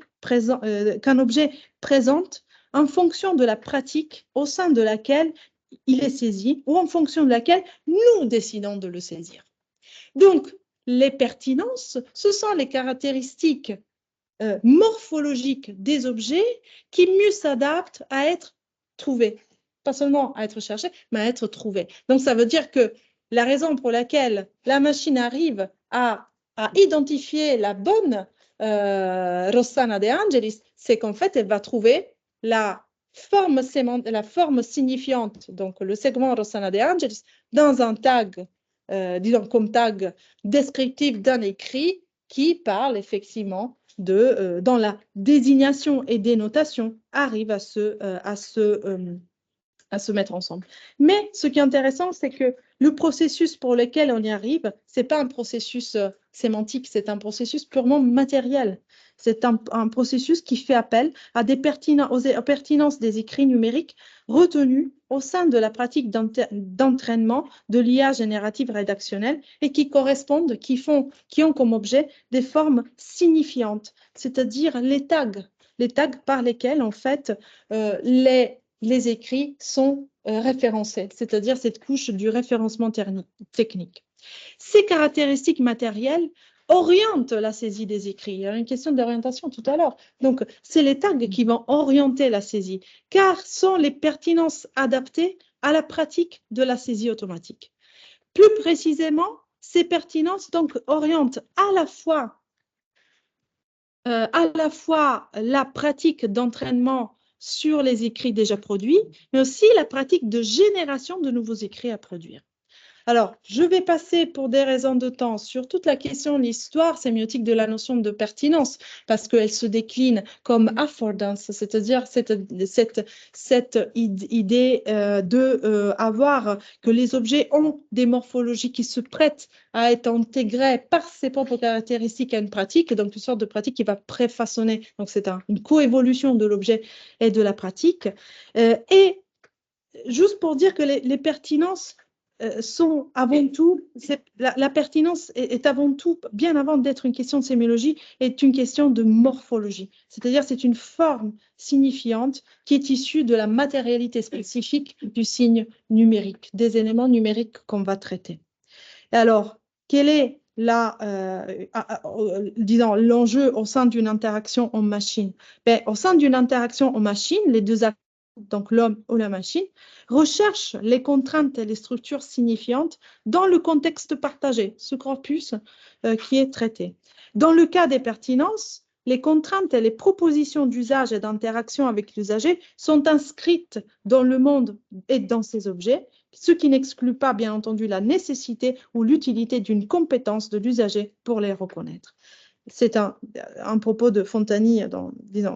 qu'un objet présente en fonction de la pratique au sein de laquelle il est saisi ou en fonction de laquelle nous décidons de le saisir. Donc, les pertinences, ce sont les caractéristiques morphologiques des objets qui mieux s'adaptent à être trouvés. Pas seulement à être cherchés, mais à être trouvés. Donc, ça veut dire que la raison pour laquelle la machine arrive à identifier la bonne Rossana De Angelis, c'est qu'en fait, elle va trouver la forme signifiante, donc le segment Rossana De Angelis, dans un tag disons comme tag descriptif d'un écrit qui parle effectivement dans la désignation et dénotation, arrive à se mettre ensemble. Mais ce qui est intéressant, c'est que le processus pour lequel on y arrive, ce n'est pas un processus sémantique, c'est un processus purement matériel. C'est un processus qui fait appel à aux pertinences des écrits numériques retenus au sein de la pratique d'entraînement de l'IA générative rédactionnelle et qui correspondent, qui ont comme objet des formes signifiantes, c'est-à-dire les tags par lesquels, en fait, les écrits sont référencés, c'est-à-dire cette couche du référencement technique. Ces caractéristiques matérielles orientent la saisie des écrits. Il y a une question d'orientation tout à l'heure. Donc, c'est les tags qui vont orienter la saisie, car sont les pertinences adaptées à la pratique de la saisie automatique. Plus précisément, ces pertinences donc orientent à la fois la pratique d'entraînement sur les écrits déjà produits, mais aussi la pratique de génération de nouveaux écrits à produire. Alors, je vais passer pour des raisons de temps sur toute la question de l'histoire sémiotique de la notion de pertinence, parce qu'elle se décline comme affordance, c'est-à-dire cette idée avoir que les objets ont des morphologies qui se prêtent à être intégrées par ses propres caractéristiques à une pratique, donc une sorte de pratique qui va préfaçonner. Donc, c'est une coévolution de l'objet et de la pratique. Et juste pour dire que les pertinences sont avant tout, la pertinence est avant tout, bien avant d'être une question de sémiologie, est une question de morphologie. C'est-à-dire c'est une forme signifiante qui est issue de la matérialité spécifique du signe numérique, des éléments numériques qu'on va traiter. Et alors, quel est disons, l'enjeu au sein d'une interaction en machine? Ben, au sein d'une interaction en machine, les deux acteurs, donc l'homme ou la machine, recherchent les contraintes et les structures signifiantes dans le contexte partagé, ce corpus qui est traité. Dans le cas des pertinences, les contraintes et les propositions d'usage et d'interaction avec l'usager sont inscrites dans le monde et dans ces objets, ce qui n'exclut pas, bien entendu, la nécessité ou l'utilité d'une compétence de l'usager pour les reconnaître. C'est un propos de Fontani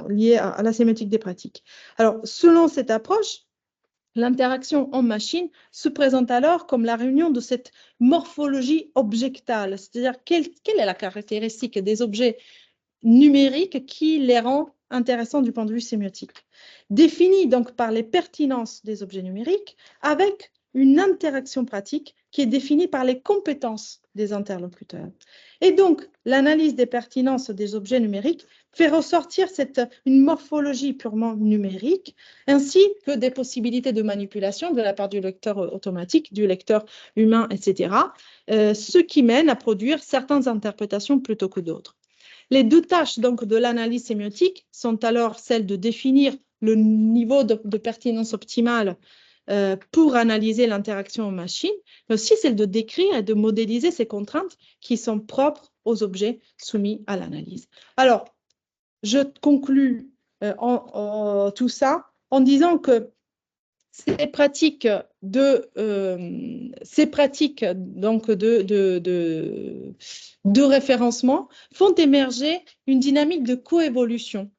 lié à la sémiotique des pratiques. Alors, selon cette approche, l'interaction en machine se présente alors comme la réunion de cette morphologie objectale, c'est-à-dire quelle est la caractéristique des objets numériques qui les rend intéressants du point de vue sémiotique, définie donc par les pertinences des objets numériques avec une interaction pratique qui est définie par les compétences des interlocuteurs. Et donc, l'analyse des pertinences des objets numériques fait ressortir une morphologie purement numérique, ainsi que des possibilités de manipulation de la part du lecteur automatique, du lecteur humain, etc., ce qui mène à produire certaines interprétations plutôt que d'autres. Les deux tâches donc, de l'analyse sémiotique sont alors celles de définir le niveau de pertinence optimale pour analyser l'interaction en machine, mais aussi celle de décrire et de modéliser ces contraintes qui sont propres aux objets soumis à l'analyse. Alors, je conclus tout ça en disant que ces pratiques donc de référencement font émerger une dynamique de coévolution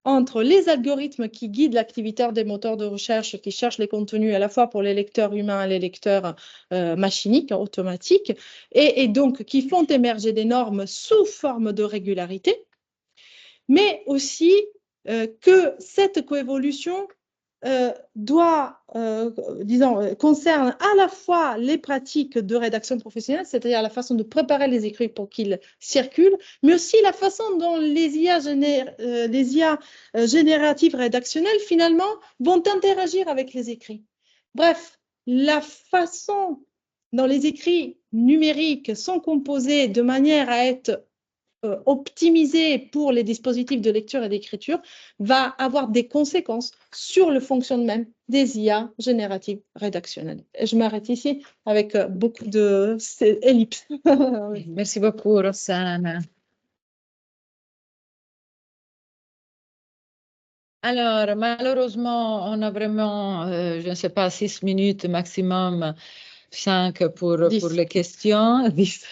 entre les algorithmes qui guident l'activité des moteurs de recherche qui cherchent les contenus à la fois pour les lecteurs humains et les lecteurs machiniques, automatiques, et donc qui font émerger des normes sous forme de régularité, mais aussi que cette coévolution concerne à la fois les pratiques de rédaction professionnelle, c'est-à-dire la façon de préparer les écrits pour qu'ils circulent, mais aussi la façon dont les IA génératives rédactionnelles, finalement, vont interagir avec les écrits. Bref, la façon dont les écrits numériques sont composés de manière à être optimisé pour les dispositifs de lecture et d'écriture va avoir des conséquences sur le fonctionnement même des IA génératives rédactionnelles. Et je m'arrête ici avec beaucoup d'ellipses. Merci beaucoup, Rossana. Alors, malheureusement, on a vraiment, je ne sais pas, 6 minutes maximum, 5 pour les questions. 10.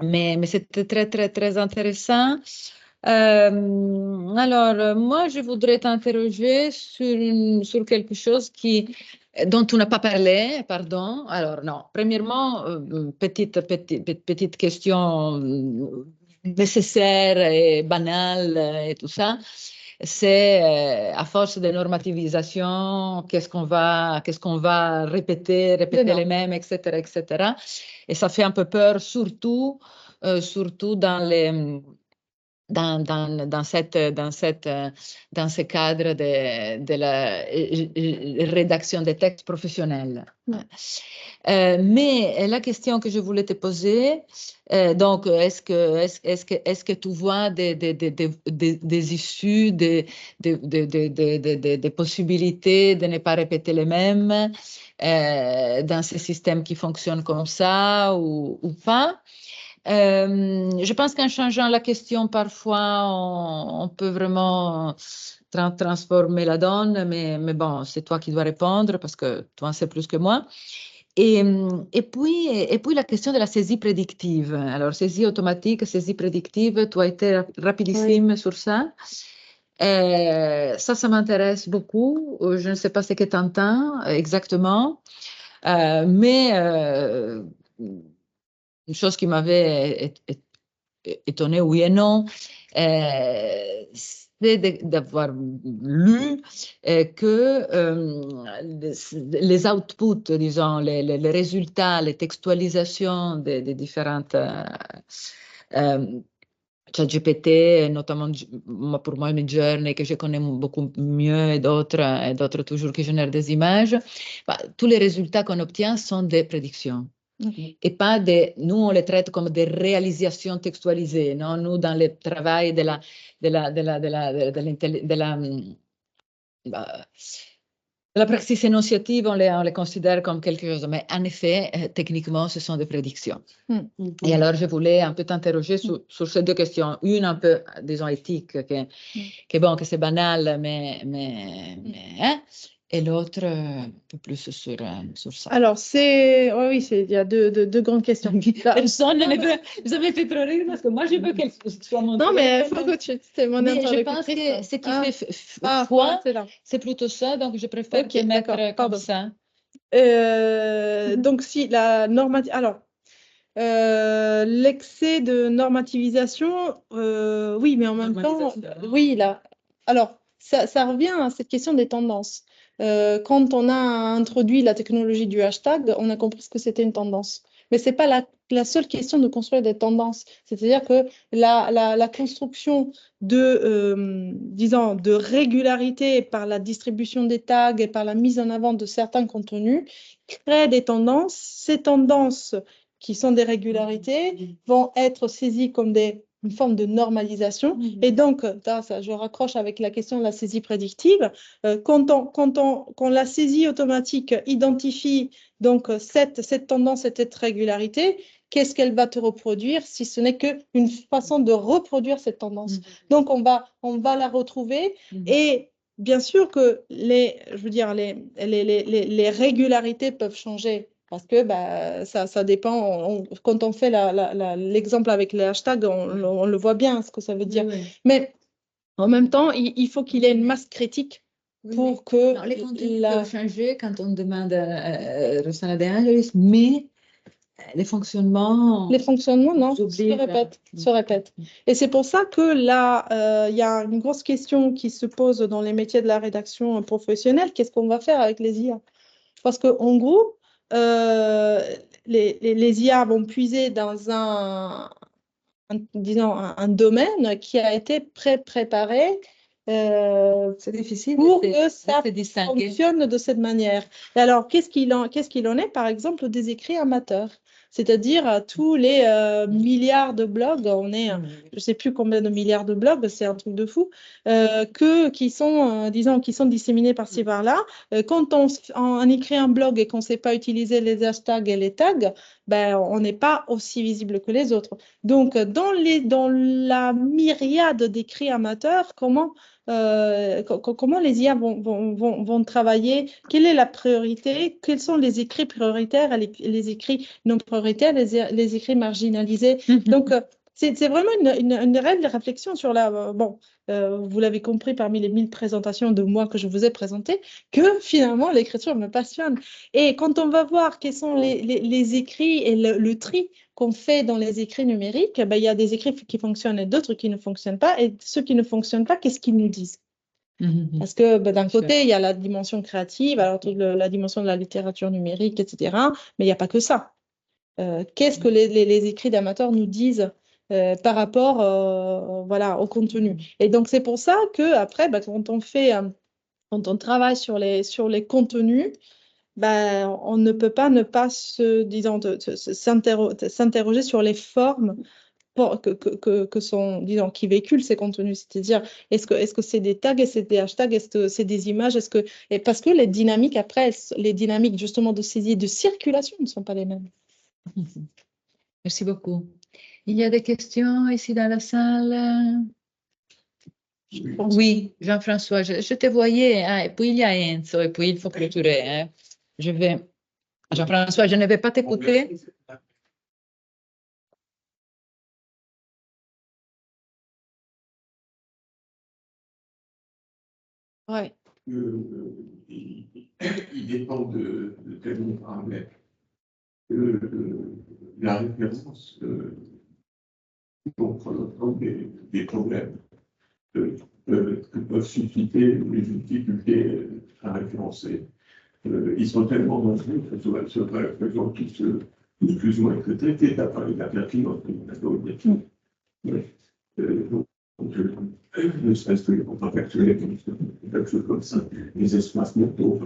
Mais c'était très, très, très intéressant. Alors, moi, je voudrais t'interroger sur quelque chose dont tu n'as pas parlé, pardon. Alors, non, premièrement, petite question nécessaire et banale et tout ça. C'est à force de normativisation, qu'est-ce qu'on va répéter les mêmes, etc., etc. Et ça fait un peu peur, surtout dans ce cadre de la rédaction des textes professionnels. Mais la question que je voulais te poser, donc, est-ce que tu vois des issues, des possibilités de ne pas répéter les mêmes dans ces systèmes qui fonctionnent comme ça ou pas? Je pense qu'en changeant la question, parfois, on peut vraiment transformer la donne, mais bon, c'est toi qui dois répondre parce que toi en sais plus que moi. Et puis la question de la saisie prédictive. Alors, saisie automatique, saisie prédictive, tu as été rapidissime sur ça. Ça m'intéresse beaucoup. Je ne sais pas ce que tu entends exactement, mais une chose qui m'avait étonné, oui et non, c'est d'avoir lu que les outputs, disons, les résultats, les textualisations des différentes ChatGPT, notamment pour moi, Midjourney, que je connais beaucoup mieux, et d'autres toujours qui génèrent des images, tous les résultats qu'on obtient sont des prédictions. Et pas nous on les traite comme des réalisations textualisées, non? Nous dans le travail de la praxis énonciative, on les considère comme quelque chose, mais en effet, techniquement, ce sont des prédictions. Et alors, je voulais un peu t'interroger sur ces deux questions. Une un peu, disons, éthique, que c'est banal, mais hein? Et l'autre, un peu plus sur ça. Alors, oui, il y a deux grandes questions. Personne ne veut. Vous avez fait trop rire parce que moi, je veux qu'elle soit montrée. Non, mais il faut que c'est mon interlocutrice. Mais je pense que ce qui fait foi, c'est plutôt ça, donc je préfère te mettre comme ça. Donc, si la normative... Alors, l'excès de normativisation, oui, mais en même temps, oui, là. Alors, ça revient à cette question des tendances. Quand on a introduit la technologie du hashtag, on a compris ce que c'était une tendance. Mais ce n'est pas la seule question de construire des tendances. C'est-à-dire que la construction de régularité par la distribution des tags et par la mise en avant de certains contenus crée des tendances. Ces tendances qui sont des régularités vont être saisies comme une forme de normalisation. Et donc, ça, je raccroche avec la question de la saisie prédictive. Quand la saisie automatique identifie donc cette tendance, cette régularité, qu'est-ce qu'elle va te reproduire si ce n'est qu'une façon de reproduire cette tendance. Donc, on va la retrouver et bien sûr que les régularités peuvent changer. Parce que ça dépend, quand on fait l'exemple avec les hashtags, on le voit bien ce que ça veut dire. Oui. Mais en même temps, il faut qu'il y ait une masse critique pour que... Non, les contenus peuvent changer quand on demande à Rossana De Angelis, mais les fonctionnements... Les fonctionnements, non, se répètent. Et c'est pour ça que là, il y a une grosse question qui se pose dans les métiers de la rédaction professionnelle. Qu'est-ce qu'on va faire avec les IA? Parce qu'en gros, les IA vont puiser dans disons, un domaine qui a été préparé c'est difficile pour que ça distinguer. Fonctionne de cette manière. Et alors, qu'est-ce qu'il en est, par exemple, des écrits amateurs? C'est-à-dire tous les milliards de blogs, on est, je ne sais plus combien de milliards de blogs, c'est un truc de fou, qui sont, disons, qui sont disséminés par-ci, par-là. Quand on écrit un blog et qu'on ne sait pas utiliser les hashtags et les tags, on n'est pas aussi visible que les autres. Donc, dans la myriade d'écrits amateurs, comment les IA vont travailler? Quelle est la priorité? Quels sont les écrits prioritaires, les écrits non prioritaires, les écrits marginalisés? Donc, c'est vraiment une réelle réflexion sur la... vous l'avez compris parmi les 1000 présentations de moi que je vous ai présentées, que finalement, l'écriture me passionne. Et quand on va voir quels sont les écrits et le tri qu'on fait dans les écrits numériques, il y a des écrits qui fonctionnent et d'autres qui ne fonctionnent pas. Et ceux qui ne fonctionnent pas, qu'est-ce qu'ils nous disent? Parce que d'un côté, il y a la dimension créative, alors la dimension de la littérature numérique, etc. Mais il n'y a pas que ça. Qu'est-ce que les écrits d'amateurs nous disent par rapport au contenu? Et donc, c'est pour ça qu'après, quand on travaille sur les contenus, on ne peut pas ne pas s'interroger sur les formes disons, qui véhiculent ces contenus. C'est-à-dire, est-ce que c'est des tags, est-ce que c'est des hashtags, est-ce que c'est des images, et parce que les dynamiques après, les dynamiques justement de saisie et de circulation ne sont pas les mêmes. Merci beaucoup. Il y a des questions ici dans la salle? Oui, Jean-François, je te voyais, hein, et puis il y a Enzo, et puis il faut clôturer. Hein. Jean-François, je ne vais pas t'écouter. Ouais. Il dépend de tellement de paramètres. La référence comprend des problèmes que peuvent susciter les difficultés à référencer. Ils sont tellement nombreux que ce représente tous plus ou moins que traité. Tu as parlé de la pertinence de la ne serait-ce que les contractuels, quelque chose comme ça, les espaces mentaux,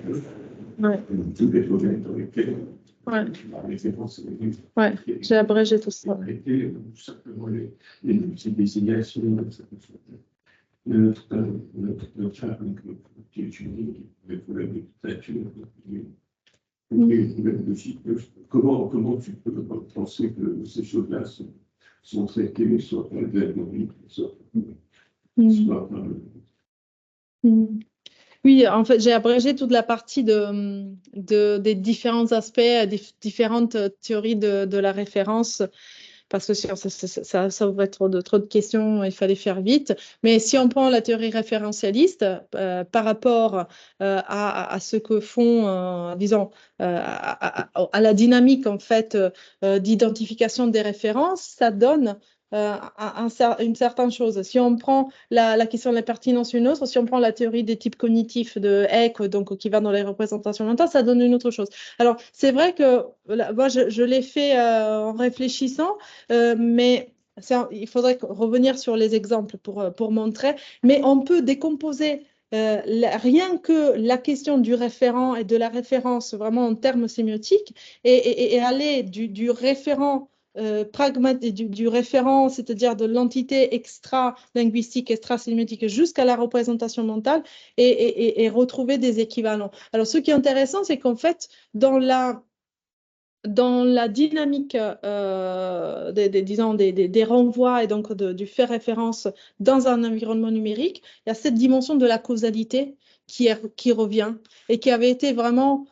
tous les domaines dans lesquels la référence est. Ouais, j'ai abrégé tout ça. Simplement les multi-désignations, notre charme qui est unique, les problèmes de statut, les problèmes de chiffre. Comment tu peux penser que ces choses-là sont traitées, soit par l'algorithme, soit Oui, en fait, j'ai abrégé toute la partie des différents aspects, des différentes théories de la référence, parce que ça ouvrait trop de questions, il fallait faire vite. Mais si on prend la théorie référentialiste par rapport à ce que font, disons, à la dynamique en fait d'identification des références, ça donne une certaine chose. Si on prend la question de la pertinence, une autre. Si on prend la théorie des types cognitifs de Eck, donc qui va dans les représentations mentales, ça donne une autre chose. Alors, c'est vrai que moi, je l'ai fait en réfléchissant, mais il faudrait revenir sur les exemples pour montrer. Mais on peut décomposer rien que la question du référent et de la référence vraiment en termes sémiotiques et aller du référent pragmatique, du référent, c'est-à-dire de l'entité extra-linguistique, extra-sémiotique, jusqu'à la représentation mentale et retrouver des équivalents. Alors, ce qui est intéressant, c'est qu'en fait, dans dans la dynamique disons des renvois et donc du faire référence dans un environnement numérique, il y a cette dimension de la causalité qui revient et qui avait été vraiment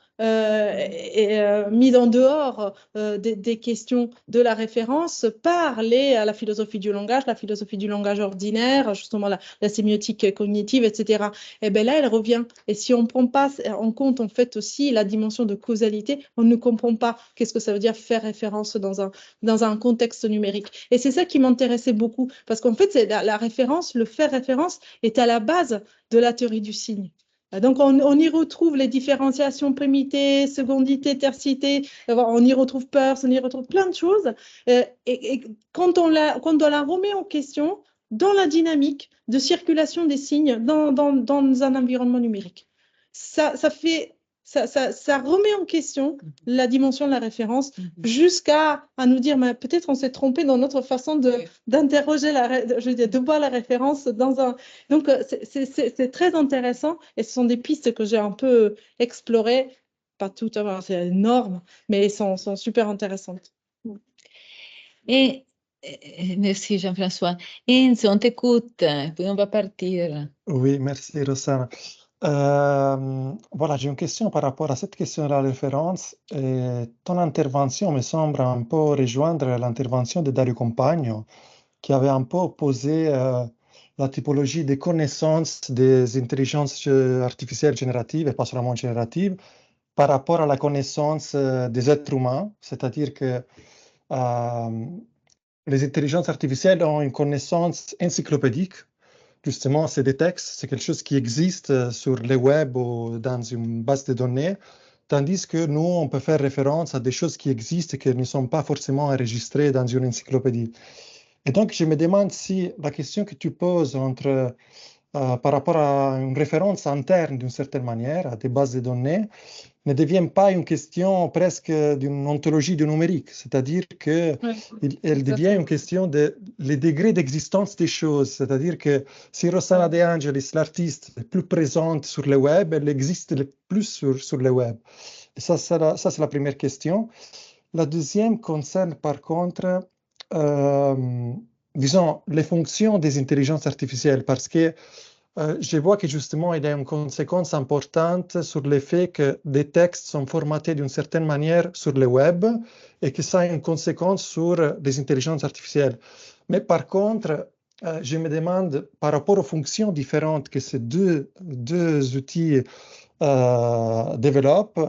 mise en dehors des questions de la référence par la philosophie du langage ordinaire, justement la sémiotique cognitive, etc. Et bien là, elle revient. Et si on ne prend pas en compte en fait aussi la dimension de causalité, on ne comprend pas qu'est-ce que ça veut dire faire référence dans un contexte numérique. Et c'est ça qui m'intéressait beaucoup, parce qu'en fait, la référence, le faire référence est à la base de la théorie du signe. Donc, on y retrouve les différenciations primité, secondité, tercité, on y retrouve Peirce, on y retrouve plein de choses. Et quand on la remet en question dans la dynamique de circulation des signes dans un environnement numérique, ça remet en question la dimension de la référence jusqu'à nous dire, peut-être on s'est trompé dans notre façon d'interroger, de voir la référence dans un... Donc, c'est très intéressant et ce sont des pistes que j'ai un peu explorées. Pas toutes, c'est énorme, mais elles sont super intéressantes. Et merci Jean-François. Enzo, on t'écoute, puis on va partir. Oui, merci Rossana. Voilà, j'ai une question par rapport à cette question de la référence. Ton intervention me semble un peu rejoindre l'intervention de Dario Compagno, qui avait un peu opposé la typologie des connaissances des intelligences artificielles génératives, et pas seulement génératives, par rapport à la connaissance des êtres humains, c'est-à-dire que les intelligences artificielles ont une connaissance encyclopédique. Justement, c'est des textes, c'est quelque chose qui existe sur le web ou dans une base de données, tandis que nous, on peut faire référence à des choses qui existent et qui ne sont pas forcément enregistrées dans une encyclopédie. Et donc, je me demande si la question que tu poses par rapport à une référence interne d'une certaine manière, à des bases de données, ne devient pas une question presque d'une ontologie du numérique, c'est-à-dire qu'elle devient une question de les degrés d'existence des choses, c'est-à-dire que si Rossana De Angelis, l'artiste, est plus présente sur le web, elle existe le plus sur le web. Et ça, c'est la première question. La deuxième concerne par contre, disons, les fonctions des intelligences artificielles, parce que je vois que justement, il y a une conséquence importante sur le fait que des textes sont formatés d'une certaine manière sur le web et que ça a une conséquence sur les intelligences artificielles. Mais par contre, je me demande, par rapport aux fonctions différentes que ces deux outils développent,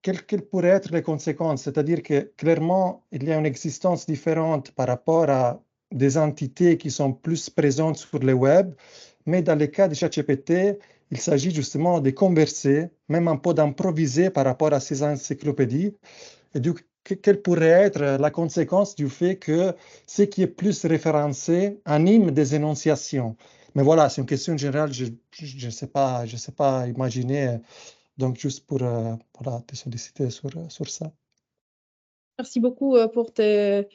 quelles pourraient être les conséquences? C'est-à-dire que clairement, il y a une existence différente par rapport à des entités qui sont plus présentes sur le web, mais dans le cas de ChatGPT, il s'agit justement de converser, même un peu d'improviser par rapport à ces encyclopédies. Et donc, quelle pourrait être la conséquence du fait que ce qui est plus référencé anime des énonciations? Mais voilà, c'est une question générale, je ne sais pas imaginer. Donc, juste pour te solliciter sur ça. Merci beaucoup pour tes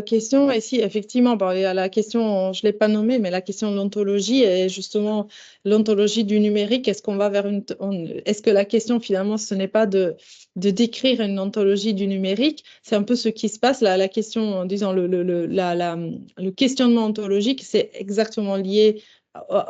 questions. Et si, effectivement, il y a la question, je ne l'ai pas nommée, mais la question de l'ontologie et justement l'ontologie du numérique. Est-ce qu'on va vers est-ce que la question, finalement, ce n'est pas de décrire une ontologie du numérique? C'est un peu ce qui se passe. La question, disons, le questionnement ontologique, c'est exactement lié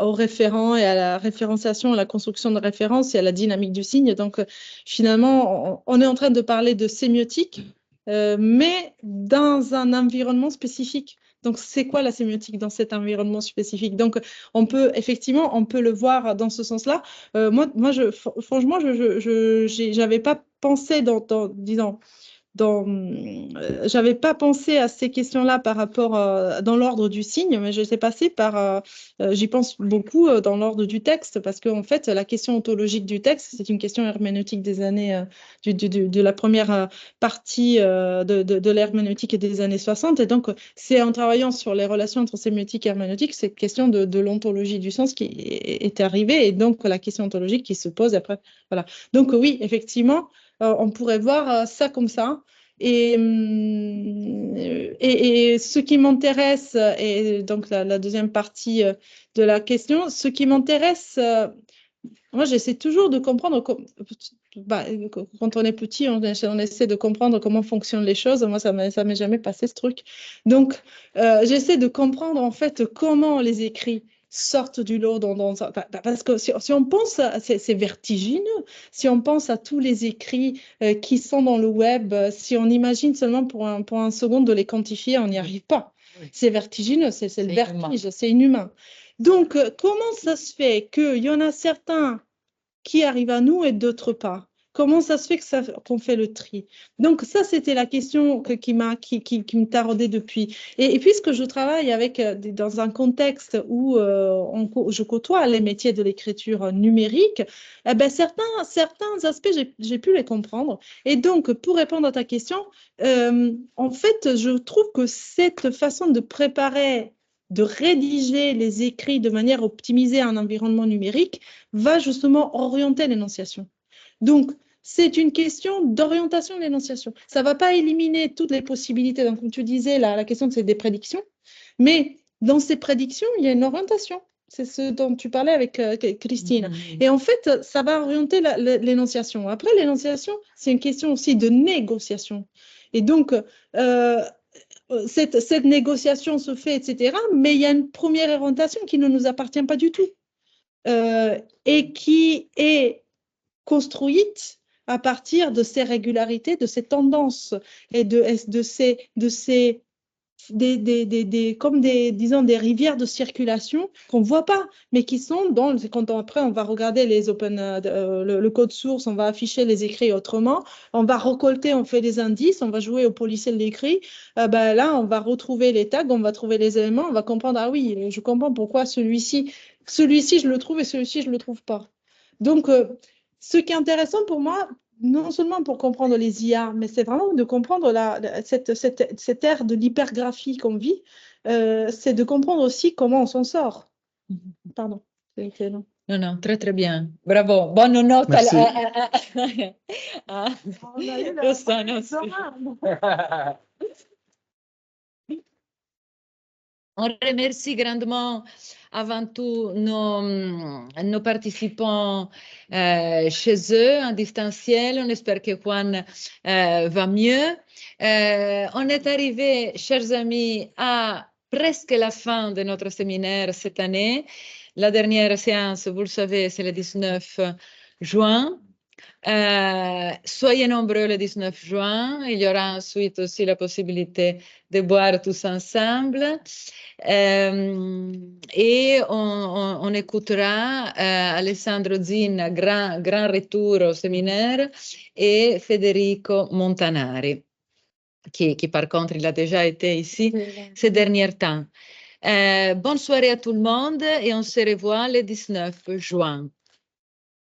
aux référents et à la référenciation, à la construction de références et à la dynamique du signe. Donc, finalement, on est en train de parler de sémiotique, mais dans un environnement spécifique. Donc, c'est quoi la sémiotique dans cet environnement spécifique? Donc, on peut le voir dans ce sens-là. Moi, franchement, je n'avais pas pensé disons, j'avais pas pensé à ces questions-là par rapport dans l'ordre du signe, mais je sais passer par, j'y pense beaucoup dans l'ordre du texte, parce qu'en fait, la question ontologique du texte, c'est une question herméneutique des années, de la première partie de l'herméneutique des années 60. Et donc, c'est en travaillant sur les relations entre sémiotique et herméneutique, cette question de l'ontologie du sens qui est arrivée, et donc la question ontologique qui se pose après. Voilà. Donc, oui, effectivement, on pourrait voir ça comme ça. Et ce qui m'intéresse, et donc la deuxième partie de la question, ce qui m'intéresse Moi, j'essaie toujours de comprendre, quand on est petit, on essaie de comprendre comment fonctionnent les choses. Moi, ça m'est jamais passé ce truc. Donc, j'essaie de comprendre en fait comment les écrits sortent du lot parce que si on pense, c'est vertigineux. Si on pense à tous les écrits qui sont dans le web, si on imagine seulement pour un second de les quantifier, on n'y arrive pas. C'est vertigineux, c'est le vertige, c'est inhumain. Donc, comment ça se fait qu'il y en a certains qui arrivent à nous et d'autres pas? Comment ça se fait qu'on fait le tri? Donc, ça, c'était la question qui me taraudait depuis. Et puisque je travaille dans un contexte où je côtoie les métiers de l'écriture numérique, eh ben, certains aspects, j'ai pu les comprendre. Et donc, pour répondre à ta question, en fait, je trouve que cette façon de préparer, de rédiger les écrits de manière optimisée à un environnement numérique va justement orienter l'énonciation. Donc, c'est une question d'orientation de l'énonciation. Ça ne va pas éliminer toutes les possibilités. Donc, comme tu disais, la question, c'est des prédictions. Mais dans ces prédictions, il y a une orientation. C'est ce dont tu parlais avec Christine. Et en fait, ça va orienter l'énonciation. Après, l'énonciation, c'est une question aussi de négociation. Et donc, cette négociation se fait, etc. Mais il y a une première orientation qui ne nous appartient pas du tout et qui est construite à partir de ces régularités, de ces tendances et comme disons, des rivières de circulation qu'on ne voit pas, mais qui sont après on va regarder le code source, on va afficher les écrits autrement, on va récolter, on fait des indices, on va jouer au policier de l'écrit, là on va retrouver les tags, on va trouver les éléments, on va comprendre, ah oui, je comprends pourquoi celui-ci je le trouve et celui-ci je ne le trouve pas. Donc, ce qui est intéressant pour moi, non seulement pour comprendre les IA, mais c'est vraiment de comprendre cette ère de l'hypergraphie qu'on vit, c'est de comprendre aussi comment on s'en sort. Pardon. Non, non, très très bien. Bravo. Bonne note. Merci. On a eu On remercie grandement avant tout nos participants chez eux en distanciel. On espère que Juan va mieux. On est arrivé, chers amis, à presque la fin de notre séminaire cette année. La dernière séance, vous le savez, c'est le 19 juin. Soyez nombreux le 19 juin. Il y aura ensuite aussi la possibilité de boire tous ensemble. Et on écoutera Alessandro Zinna, grand retour au séminaire, et Federico Montanari, qui par contre, il a déjà été ici ces derniers temps. Bonne soirée à tout le monde et on se revoit le 19 juin.